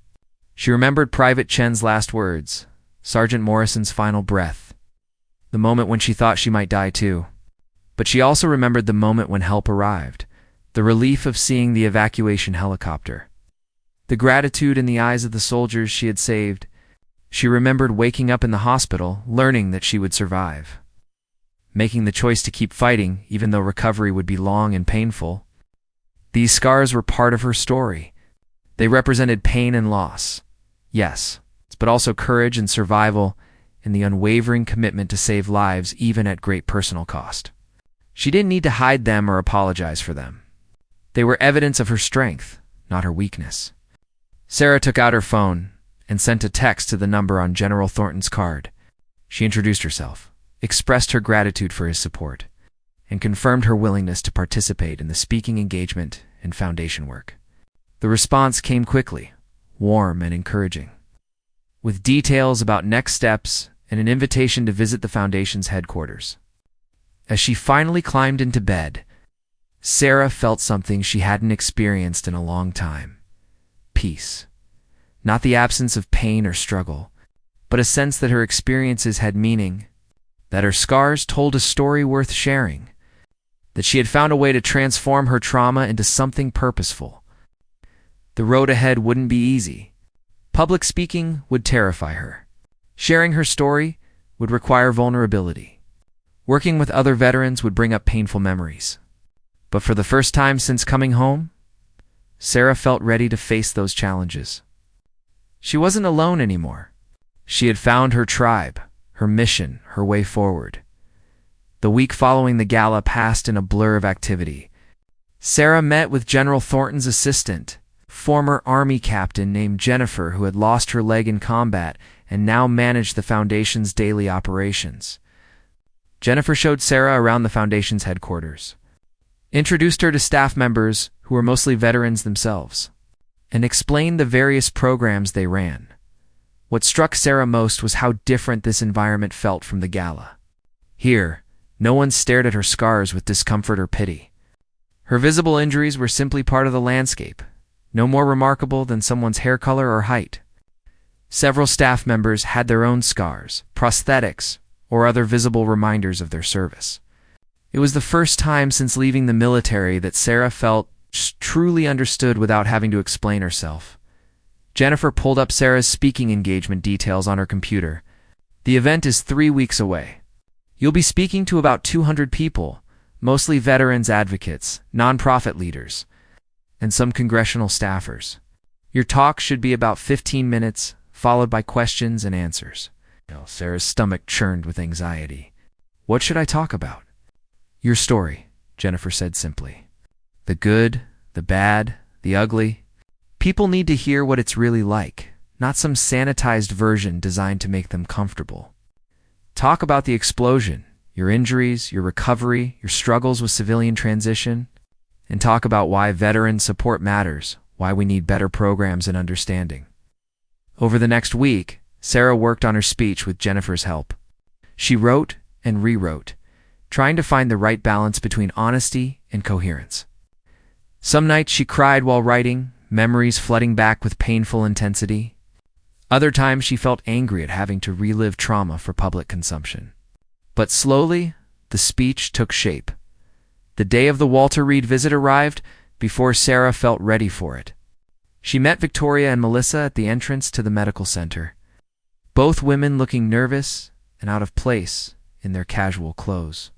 She remembered Private Chen's last words, Sergeant Morrison's final breath, the moment when she thought she might die too. But she also remembered the moment when help arrived, the relief of seeing the evacuation helicopter, the gratitude in the eyes of the soldiers she had saved. She remembered waking up in the hospital, learning that she would survive, making the choice to keep fighting even though recovery would be long and painful. These scars were part of her story. They represented pain and loss, yes, but also courage and survival and the unwavering commitment to save lives even at great personal cost. She didn't need to hide them or apologize for them. They were evidence of her strength, not her weakness. Sarah took out her phone and sent a text to the number on General Thornton's card. She introduced herself, expressed her gratitude for his support, and confirmed her willingness to participate in the speaking engagement and foundation work. The response came quickly, warm and encouraging, with details about next steps and an invitation to visit the foundation's headquarters. As she finally climbed into bed, Sarah felt something she hadn't experienced in a long time. Peace. Not the absence of pain or struggle, but a sense that her experiences had meaning, that her scars told a story worth sharing, that she had found a way to transform her trauma into something purposeful. The road ahead wouldn't be easy. Public speaking would terrify her. Sharing her story would require vulnerability. Working with other veterans would bring up painful memories. But for the first time since coming home, Sarah felt ready to face those challenges. She wasn't alone anymore. She had found her tribe, her mission, her way forward. The week following the gala passed in a blur of activity. Sarah met with General Thornton's assistant, former Army captain named Jennifer, who had lost her leg in combat and now managed the Foundation's daily operations. Jennifer showed Sarah around the Foundation's headquarters, introduced her to staff members who were mostly veterans themselves, and explained the various programs they ran. What struck Sarah most was how different this environment felt from the gala. Here, no one stared at her scars with discomfort or pity. Her visible injuries were simply part of the landscape, no more remarkable than someone's hair color or height. Several staff members had their own scars, prosthetics, or other visible reminders of their service. It was the first time since leaving the military that Sarah felt truly understood without having to explain herself. Jennifer pulled up Sarah's speaking engagement details on her computer. The event is 3 weeks away. You'll be speaking to about 200 people, mostly veterans advocates, nonprofit leaders, and some congressional staffers. Your talk should be about 15 minutes, followed by questions and answers. Sarah's stomach churned with anxiety. What should I talk about? Your story, Jennifer said simply. The good, the bad, the ugly. People need to hear what it's really like, not some sanitized version designed to make them comfortable. Talk about the explosion, your injuries, your recovery, your struggles with civilian transition, and talk about why veteran support matters, why we need better programs and understanding. Over the next week, Sarah worked on her speech with Jennifer's help. She wrote and rewrote, trying to find the right balance between honesty and coherence. Some nights she cried while writing, memories flooding back with painful intensity. Other times she felt angry at having to relive trauma for public consumption. But slowly, the speech took shape. The day of the Walter Reed visit arrived before Sarah felt ready for it. She met Victoria and Melissa at the entrance to the medical center, both women looking nervous and out of place in their casual clothes.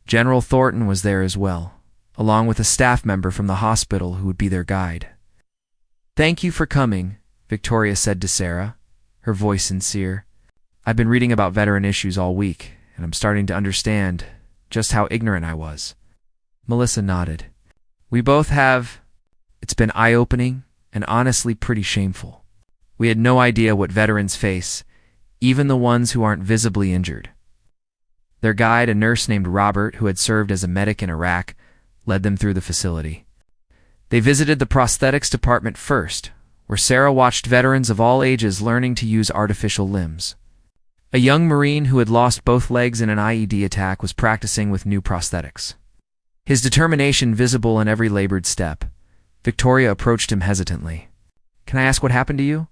General Thornton was there as well, along with a staff member from the hospital who would be their guide. "Thank you for coming," Victoria said to Sarah, her voice sincere. "I've been reading about veteran issues all week, and I'm starting to understand just how ignorant I was." Melissa nodded. "We both have. It's been eye-opening and honestly pretty shameful. We had no idea what veterans face, even the ones who aren't visibly injured." Their guide, a nurse named Robert, who had served as a medic in Iraq, led them through the facility. They visited the prosthetics department first, where Sarah watched veterans of all ages learning to use artificial limbs. A young Marine who had lost both legs in an IED attack was practicing with new prosthetics. His determination visible in every labored step. Victoria approached him hesitantly. "Can I ask what happened to you?"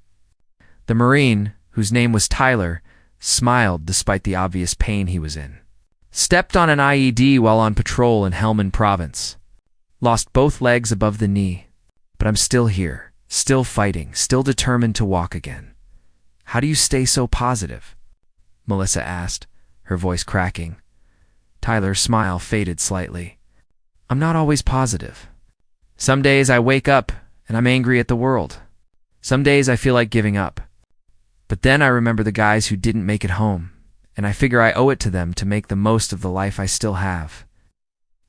The Marine, whose name was Tyler, smiled despite the obvious pain he was in. "Stepped on an IED while on patrol in Helmand Province. Lost both legs above the knee. But I'm still here, still fighting, still determined to walk again." "How do you stay so positive?" Melissa asked, her voice cracking. Tyler's smile faded slightly. "I'm not always positive. Some days I wake up and I'm angry at the world. Some days I feel like giving up. But then I remember the guys who didn't make it home, and I figure I owe it to them to make the most of the life I still have."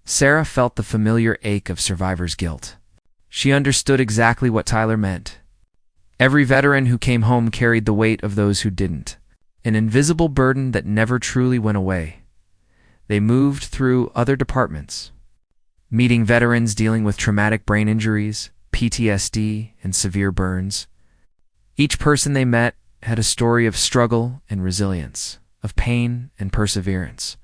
Sarah felt the familiar ache of survivor's guilt. She understood exactly what Tyler meant. Every veteran who came home carried the weight of those who didn't, an invisible burden that never truly went away. They moved through other departments, meeting veterans dealing with traumatic brain injuries, PTSD, and severe burns. Each person they met had a story of struggle and resilience, of pain and perseverance.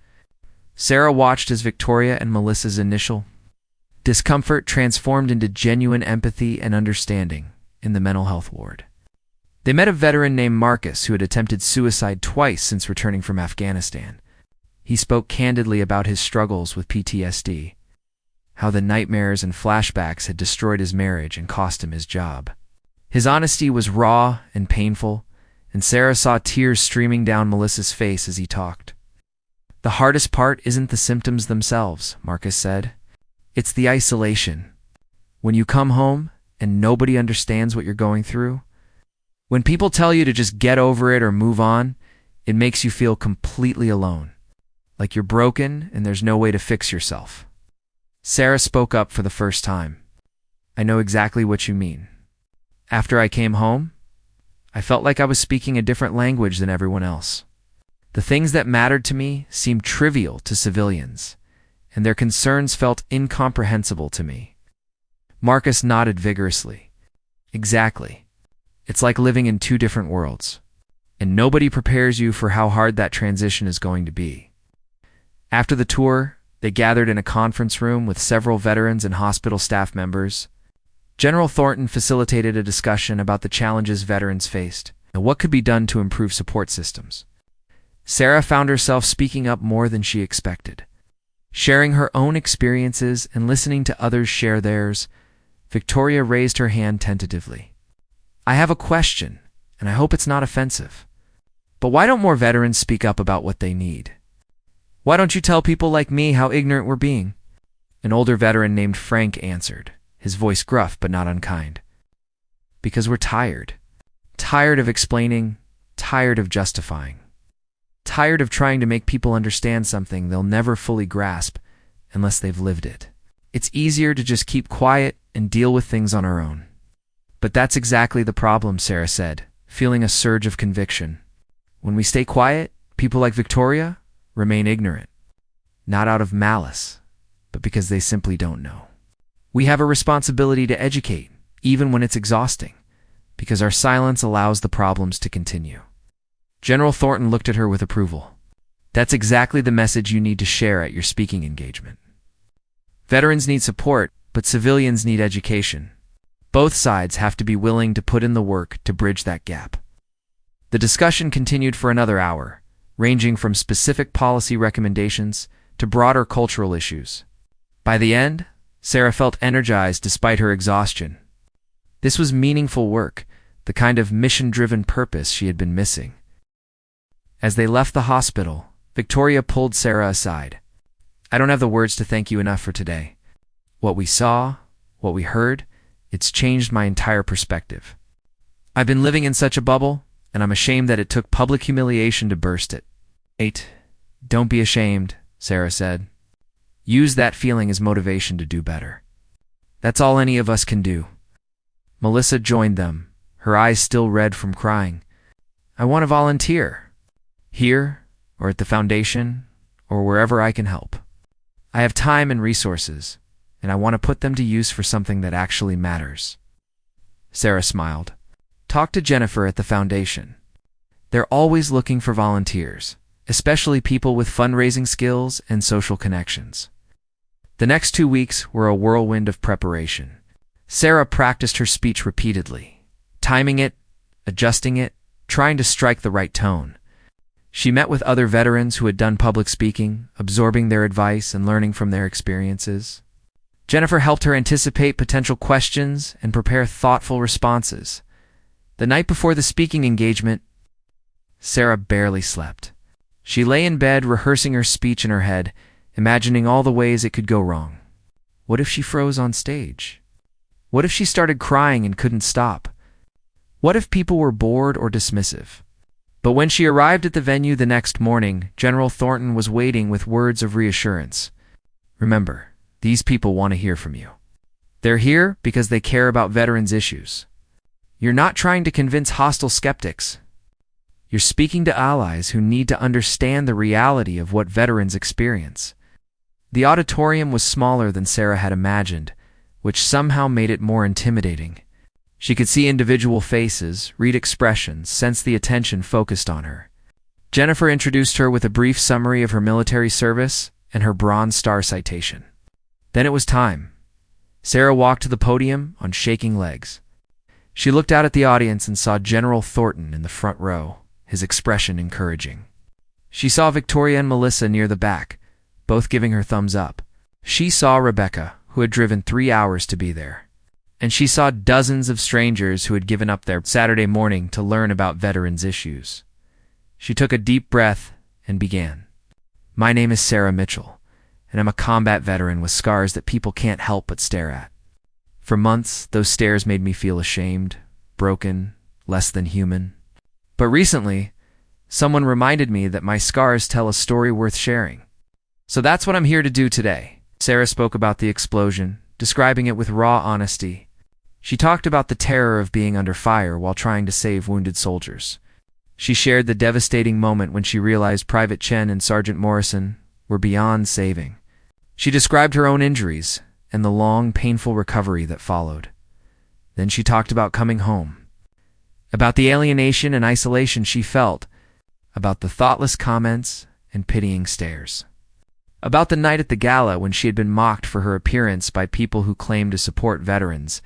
Sarah watched as Victoria and Melissa's initial discomfort transformed into genuine empathy and understanding in the mental health ward. They met a veteran named Marcus who had attempted suicide twice since returning from Afghanistan. He spoke candidly about his struggles with PTSD, how the nightmares and flashbacks had destroyed his marriage and cost him his job. His honesty was raw and painful, and Sarah saw tears streaming down Melissa's face as he talked. "The hardest part isn't the symptoms themselves," Marcus said. "It's the isolation. When you come home and nobody understands what you're going through, when people tell you to just get over it or move on, it makes you feel completely alone, like you're broken and there's no way to fix yourself." Sarah spoke up for the first time. "I know exactly what you mean. After I came home, I felt like I was speaking a different language than everyone else. The things that mattered to me seemed trivial to civilians, and their concerns felt incomprehensible to me." Marcus nodded vigorously. "Exactly. It's like living in two different worlds, and nobody prepares you for how hard that transition is going to be." After the tour, they gathered in a conference room with several veterans and hospital staff members. General Thornton facilitated a discussion about the challenges veterans faced and what could be done to improve support systems. Sarah found herself speaking up more than she expected. Sharing her own experiences and listening to others share theirs, Victoria raised her hand tentatively. "I have a question, and I hope it's not offensive. But why don't more veterans speak up about what they need? Why don't you tell people like me how ignorant we're being?" An older veteran named Frank answered, his voice gruff but not unkind. "Because we're tired. Tired of explaining, tired of justifying. Tired of trying to make people understand something they'll never fully grasp unless they've lived it. It's easier to just keep quiet and deal with things on our own." "But that's exactly the problem," Sarah said, feeling a surge of conviction. "When we stay quiet, people like Victoria remain ignorant, not out of malice, but because they simply don't know. We have a responsibility to educate, even when it's exhausting, because our silence allows the problems to continue." General Thornton looked at her with approval. "That's exactly the message you need to share at your speaking engagement. Veterans need support, but civilians need education. Both sides have to be willing to put in the work to bridge that gap." The discussion continued for another hour, ranging from specific policy recommendations to broader cultural issues. By the end, Sarah felt energized despite her exhaustion. This was meaningful work, the kind of mission-driven purpose she had been missing. As they left the hospital, Victoria pulled Sarah aside. "I don't have the words to thank you enough for today. What we saw, what we heard, it's changed my entire perspective. I've been living in such a bubble, and I'm ashamed that it took public humiliation to burst it." Don't be ashamed," Sarah said. "Use that feeling as motivation to do better. That's all any of us can do." Melissa joined them, her eyes still red from crying. "I want to volunteer. Here, or at the foundation, or wherever I can help. I have time and resources, and I want to put them to use for something that actually matters." Sarah smiled. "Talk to Jennifer at the foundation. They're always looking for volunteers, especially people with fundraising skills and social connections." The next 2 weeks were a whirlwind of preparation. Sarah practiced her speech repeatedly, timing it, adjusting it, trying to strike the right tone. She met with other veterans who had done public speaking, absorbing their advice and learning from their experiences. Jennifer helped her anticipate potential questions and prepare thoughtful responses. The night before the speaking engagement, Sarah barely slept. She lay in bed rehearsing her speech in her head, imagining all the ways it could go wrong. What if she froze on stage? What if she started crying and couldn't stop? What if people were bored or dismissive? But when she arrived at the venue the next morning, General Thornton was waiting with words of reassurance. "Remember, these people want to hear from you. They're here because they care about veterans' issues. You're not trying to convince hostile skeptics. You're speaking to allies who need to understand the reality of what veterans experience." The auditorium was smaller than Sarah had imagined, which somehow made it more intimidating. She could see individual faces, read expressions, sense the attention focused on her. Jennifer introduced her with a brief summary of her military service and her Bronze Star citation. Then it was time. Sarah walked to the podium on shaking legs. She looked out at the audience and saw General Thornton in the front row, his expression encouraging. She saw Victoria and Melissa near the back, both giving her thumbs up. She saw Rebecca, who had driven 3 hours to be there. And she saw dozens of strangers who had given up their Saturday morning to learn about veterans' issues. She took a deep breath and began. "My name is Sarah Mitchell, and I'm a combat veteran with scars that people can't help but stare at. For months, those stares made me feel ashamed, broken, less than human. But recently, someone reminded me that my scars tell a story worth sharing. So that's what I'm here to do today." Sarah spoke about the explosion, describing it with raw honesty. She talked about the terror of being under fire while trying to save wounded soldiers. She shared the devastating moment when she realized Private Chen and Sergeant Morrison were beyond saving. She described her own injuries and the long, painful recovery that followed. Then she talked about coming home, about the alienation and isolation she felt, about the thoughtless comments and pitying stares, about the night at the gala when she had been mocked for her appearance by people who claimed to support veterans.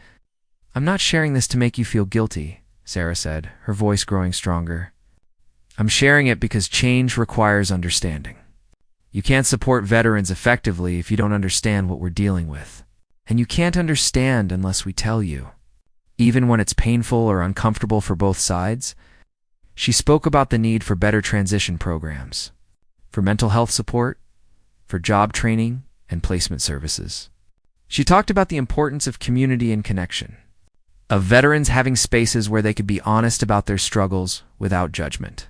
"I'm not sharing this to make you feel guilty," Sarah said, her voice growing stronger. "I'm sharing it because change requires understanding. You can't support veterans effectively if you don't understand what we're dealing with. And you can't understand unless we tell you, even when it's painful or uncomfortable for both sides." She spoke about the need for better transition programs, for mental health support, for job training and placement services. She talked about the importance of community and connection, of veterans having spaces where they could be honest about their struggles without judgment.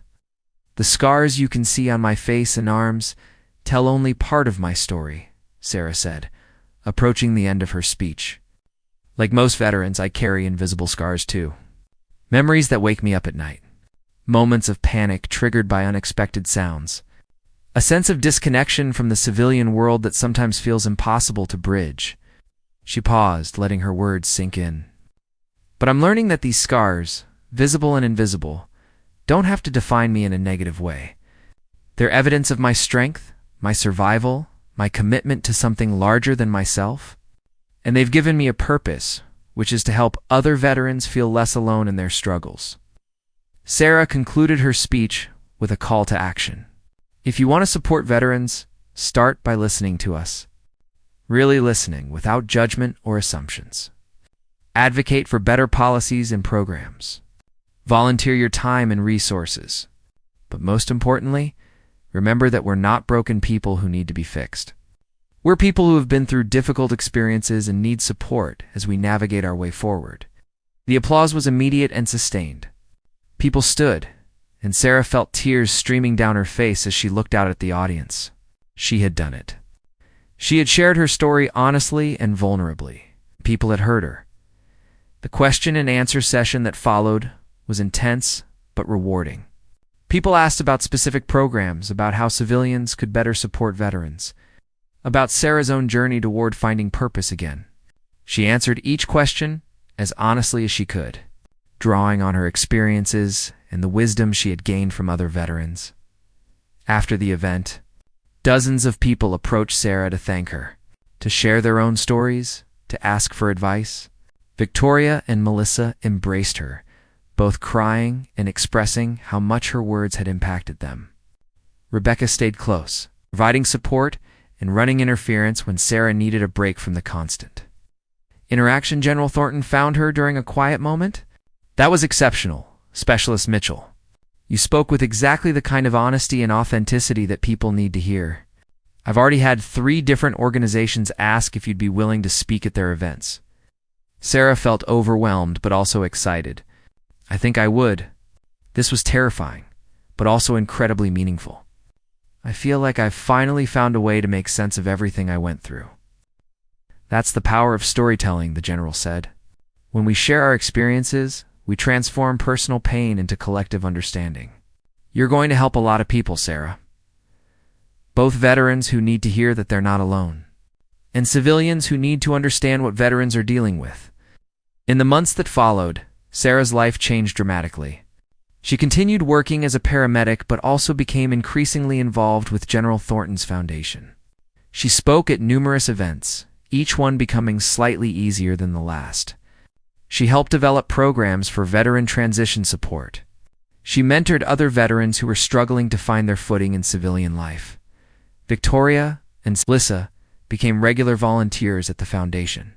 "The scars you can see on my face and arms tell only part of my story," Sarah said, approaching the end of her speech. "Like most veterans, I carry invisible scars too. Memories that wake me up at night. Moments of panic triggered by unexpected sounds. A sense of disconnection from the civilian world that sometimes feels impossible to bridge." She paused, letting her words sink in. "But I'm learning that these scars, visible and invisible, don't have to define me in a negative way. They're evidence of my strength, my survival, my commitment to something larger than myself. And they've given me a purpose, which is to help other veterans feel less alone in their struggles." Sarah concluded her speech with a call to action. If you want to support veterans, start by listening to us. Really listening without judgment or assumptions. Advocate for better policies and programs. Volunteer your time and resources. But most importantly, remember that we're not broken people who need to be fixed. We're people who have been through difficult experiences and need support as we navigate our way forward. The applause was immediate and sustained. People stood, and Sarah felt tears streaming down her face as she looked out at the audience. She had done it. She had shared her story honestly and vulnerably. People had heard her. The question and answer session that followed was intense but rewarding. People asked about specific programs, about how civilians could better support veterans, about Sarah's own journey toward finding purpose again. She answered each question as honestly as she could, drawing on her experiences and the wisdom she had gained from other veterans. After the event, dozens of people approached Sarah to thank her, to share their own stories, to ask for advice. Victoria and Melissa embraced her, both crying and expressing how much her words had impacted them. Rebecca stayed close, providing support and running interference when Sarah needed a break from the constant interaction. General Thornton found her during a quiet moment. "That was exceptional, Specialist Mitchell. You spoke with exactly the kind of honesty and authenticity that people need to hear. I've already had 3 different organizations ask if you'd be willing to speak at their events." Sarah felt overwhelmed but also excited. "I think I would." This was terrifying, but also incredibly meaningful. "I feel like I've finally found a way to make sense of everything I went through." "That's the power of storytelling," the general said. "When we share our experiences, we transform personal pain into collective understanding." You're going to help a lot of people, Sarah. Both veterans who need to hear that they're not alone, and civilians who need to understand what veterans are dealing with. In the months that followed, Sarah's life changed dramatically. She continued working as a paramedic but also became increasingly involved with General Thornton's foundation. She spoke at numerous events, each one becoming slightly easier than the last. She helped develop programs for veteran transition support. She mentored other veterans who were struggling to find their footing in civilian life. Victoria and Melissa became regular volunteers at the foundation,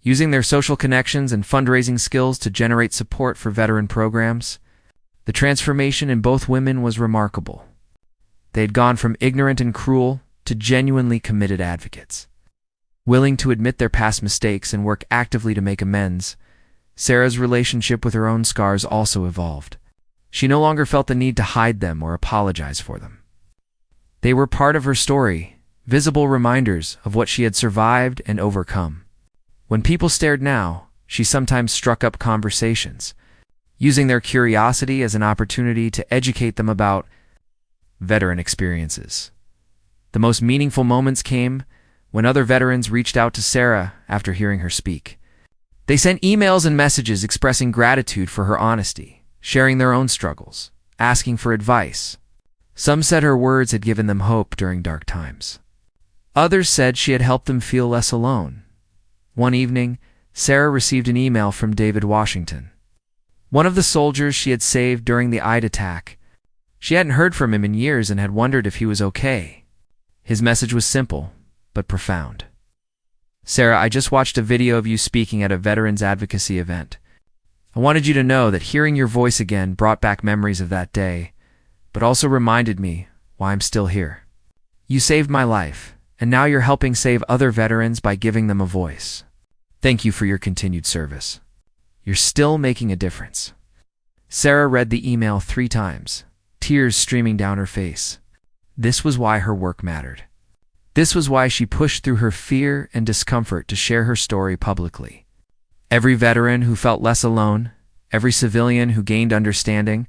using their social connections and fundraising skills to generate support for veteran programs. The transformation in both women was remarkable. They had gone from ignorant and cruel to genuinely committed advocates, willing to admit their past mistakes and work actively to make amends. Sarah's relationship with her own scars also evolved. She no longer felt the need to hide them or apologize for them. They were part of her story, visible reminders of what she had survived and overcome. When people stared now, she sometimes struck up conversations, using their curiosity as an opportunity to educate them about veteran experiences. The most meaningful moments came when other veterans reached out to Sarah after hearing her speak. They sent emails and messages expressing gratitude for her honesty, sharing their own struggles, asking for advice. Some said her words had given them hope during dark times. Others said she had helped them feel less alone. One evening, Sarah received an email from David Washington, one of the soldiers she had saved during the Ide attack. She hadn't heard from him in years and had wondered if he was okay. His message was simple, but profound. "Sarah, I just watched a video of you speaking at a veterans advocacy event. I wanted you to know that hearing your voice again brought back memories of that day, but also reminded me why I'm still here. You saved my life, and now you're helping save other veterans by giving them a voice. Thank you for your continued service. You're still making a difference." Sarah read the email 3 times, tears streaming down her face. This was why her work mattered. This was why she pushed through her fear and discomfort to share her story publicly. Every veteran who felt less alone, every civilian who gained understanding,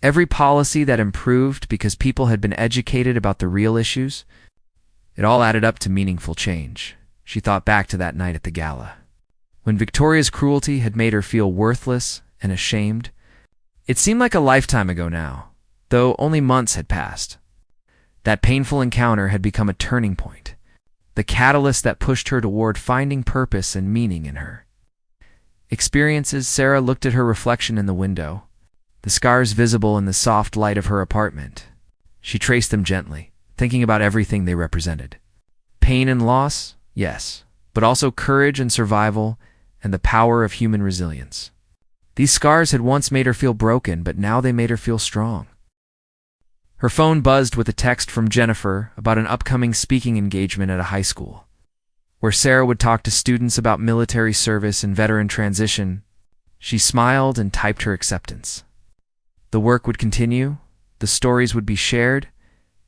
every policy that improved because people had been educated about the real issues, it all added up to meaningful change. She thought back to that night at the gala, when Victoria's cruelty had made her feel worthless and ashamed. It seemed like a lifetime ago now, though only months had passed. That painful encounter had become a turning point, the catalyst that pushed her toward finding purpose and meaning in her experiences. Sarah looked at her reflection in the window. the scars visible in the soft light of her apartment. She traced them gently, thinking about everything they represented. Pain and loss, yes, but also courage and survival and the power of human resilience. These scars had once made her feel broken, but now they made her feel strong. Her phone buzzed with a text from Jennifer about an upcoming speaking engagement at a high school, where Sarah would talk to students about military service and veteran transition. She smiled and typed her acceptance. The work would continue, the stories would be shared,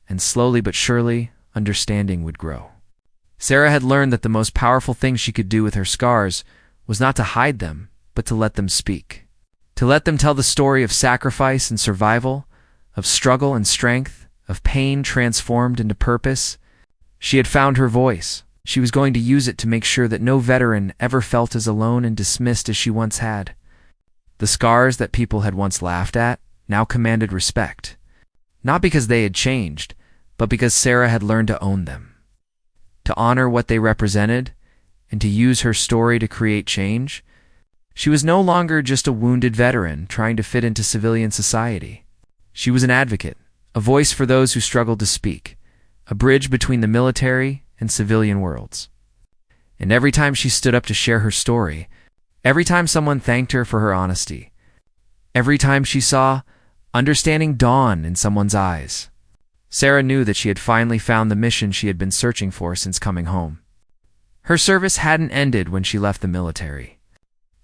and slowly but surely, understanding would grow. Sarah had learned that the most powerful thing she could do with her scars was not to hide them, but to let them speak. To let them tell the story of sacrifice and survival, of struggle and strength, of pain transformed into purpose. She had found her voice. She was going to use it to make sure that no veteran ever felt as alone and dismissed as she once had. The scars that people had once laughed at now commanded respect, not because they had changed, but because Sarah had learned to own them, to honor what they represented, and to use her story to create change. She was no longer just a wounded veteran trying to fit into civilian society. She was an advocate, a voice for those who struggled to speak, a bridge between the military and civilian worlds. And every time she stood up to share her story, every time someone thanked her for her honesty, every time she saw understanding dawn in someone's eyes, Sarah knew that she had finally found the mission she had been searching for since coming home. Her service hadn't ended when she left the military.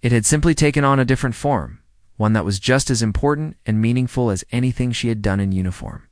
It had simply taken on a different form, one that was just as important and meaningful as anything she had done in uniform.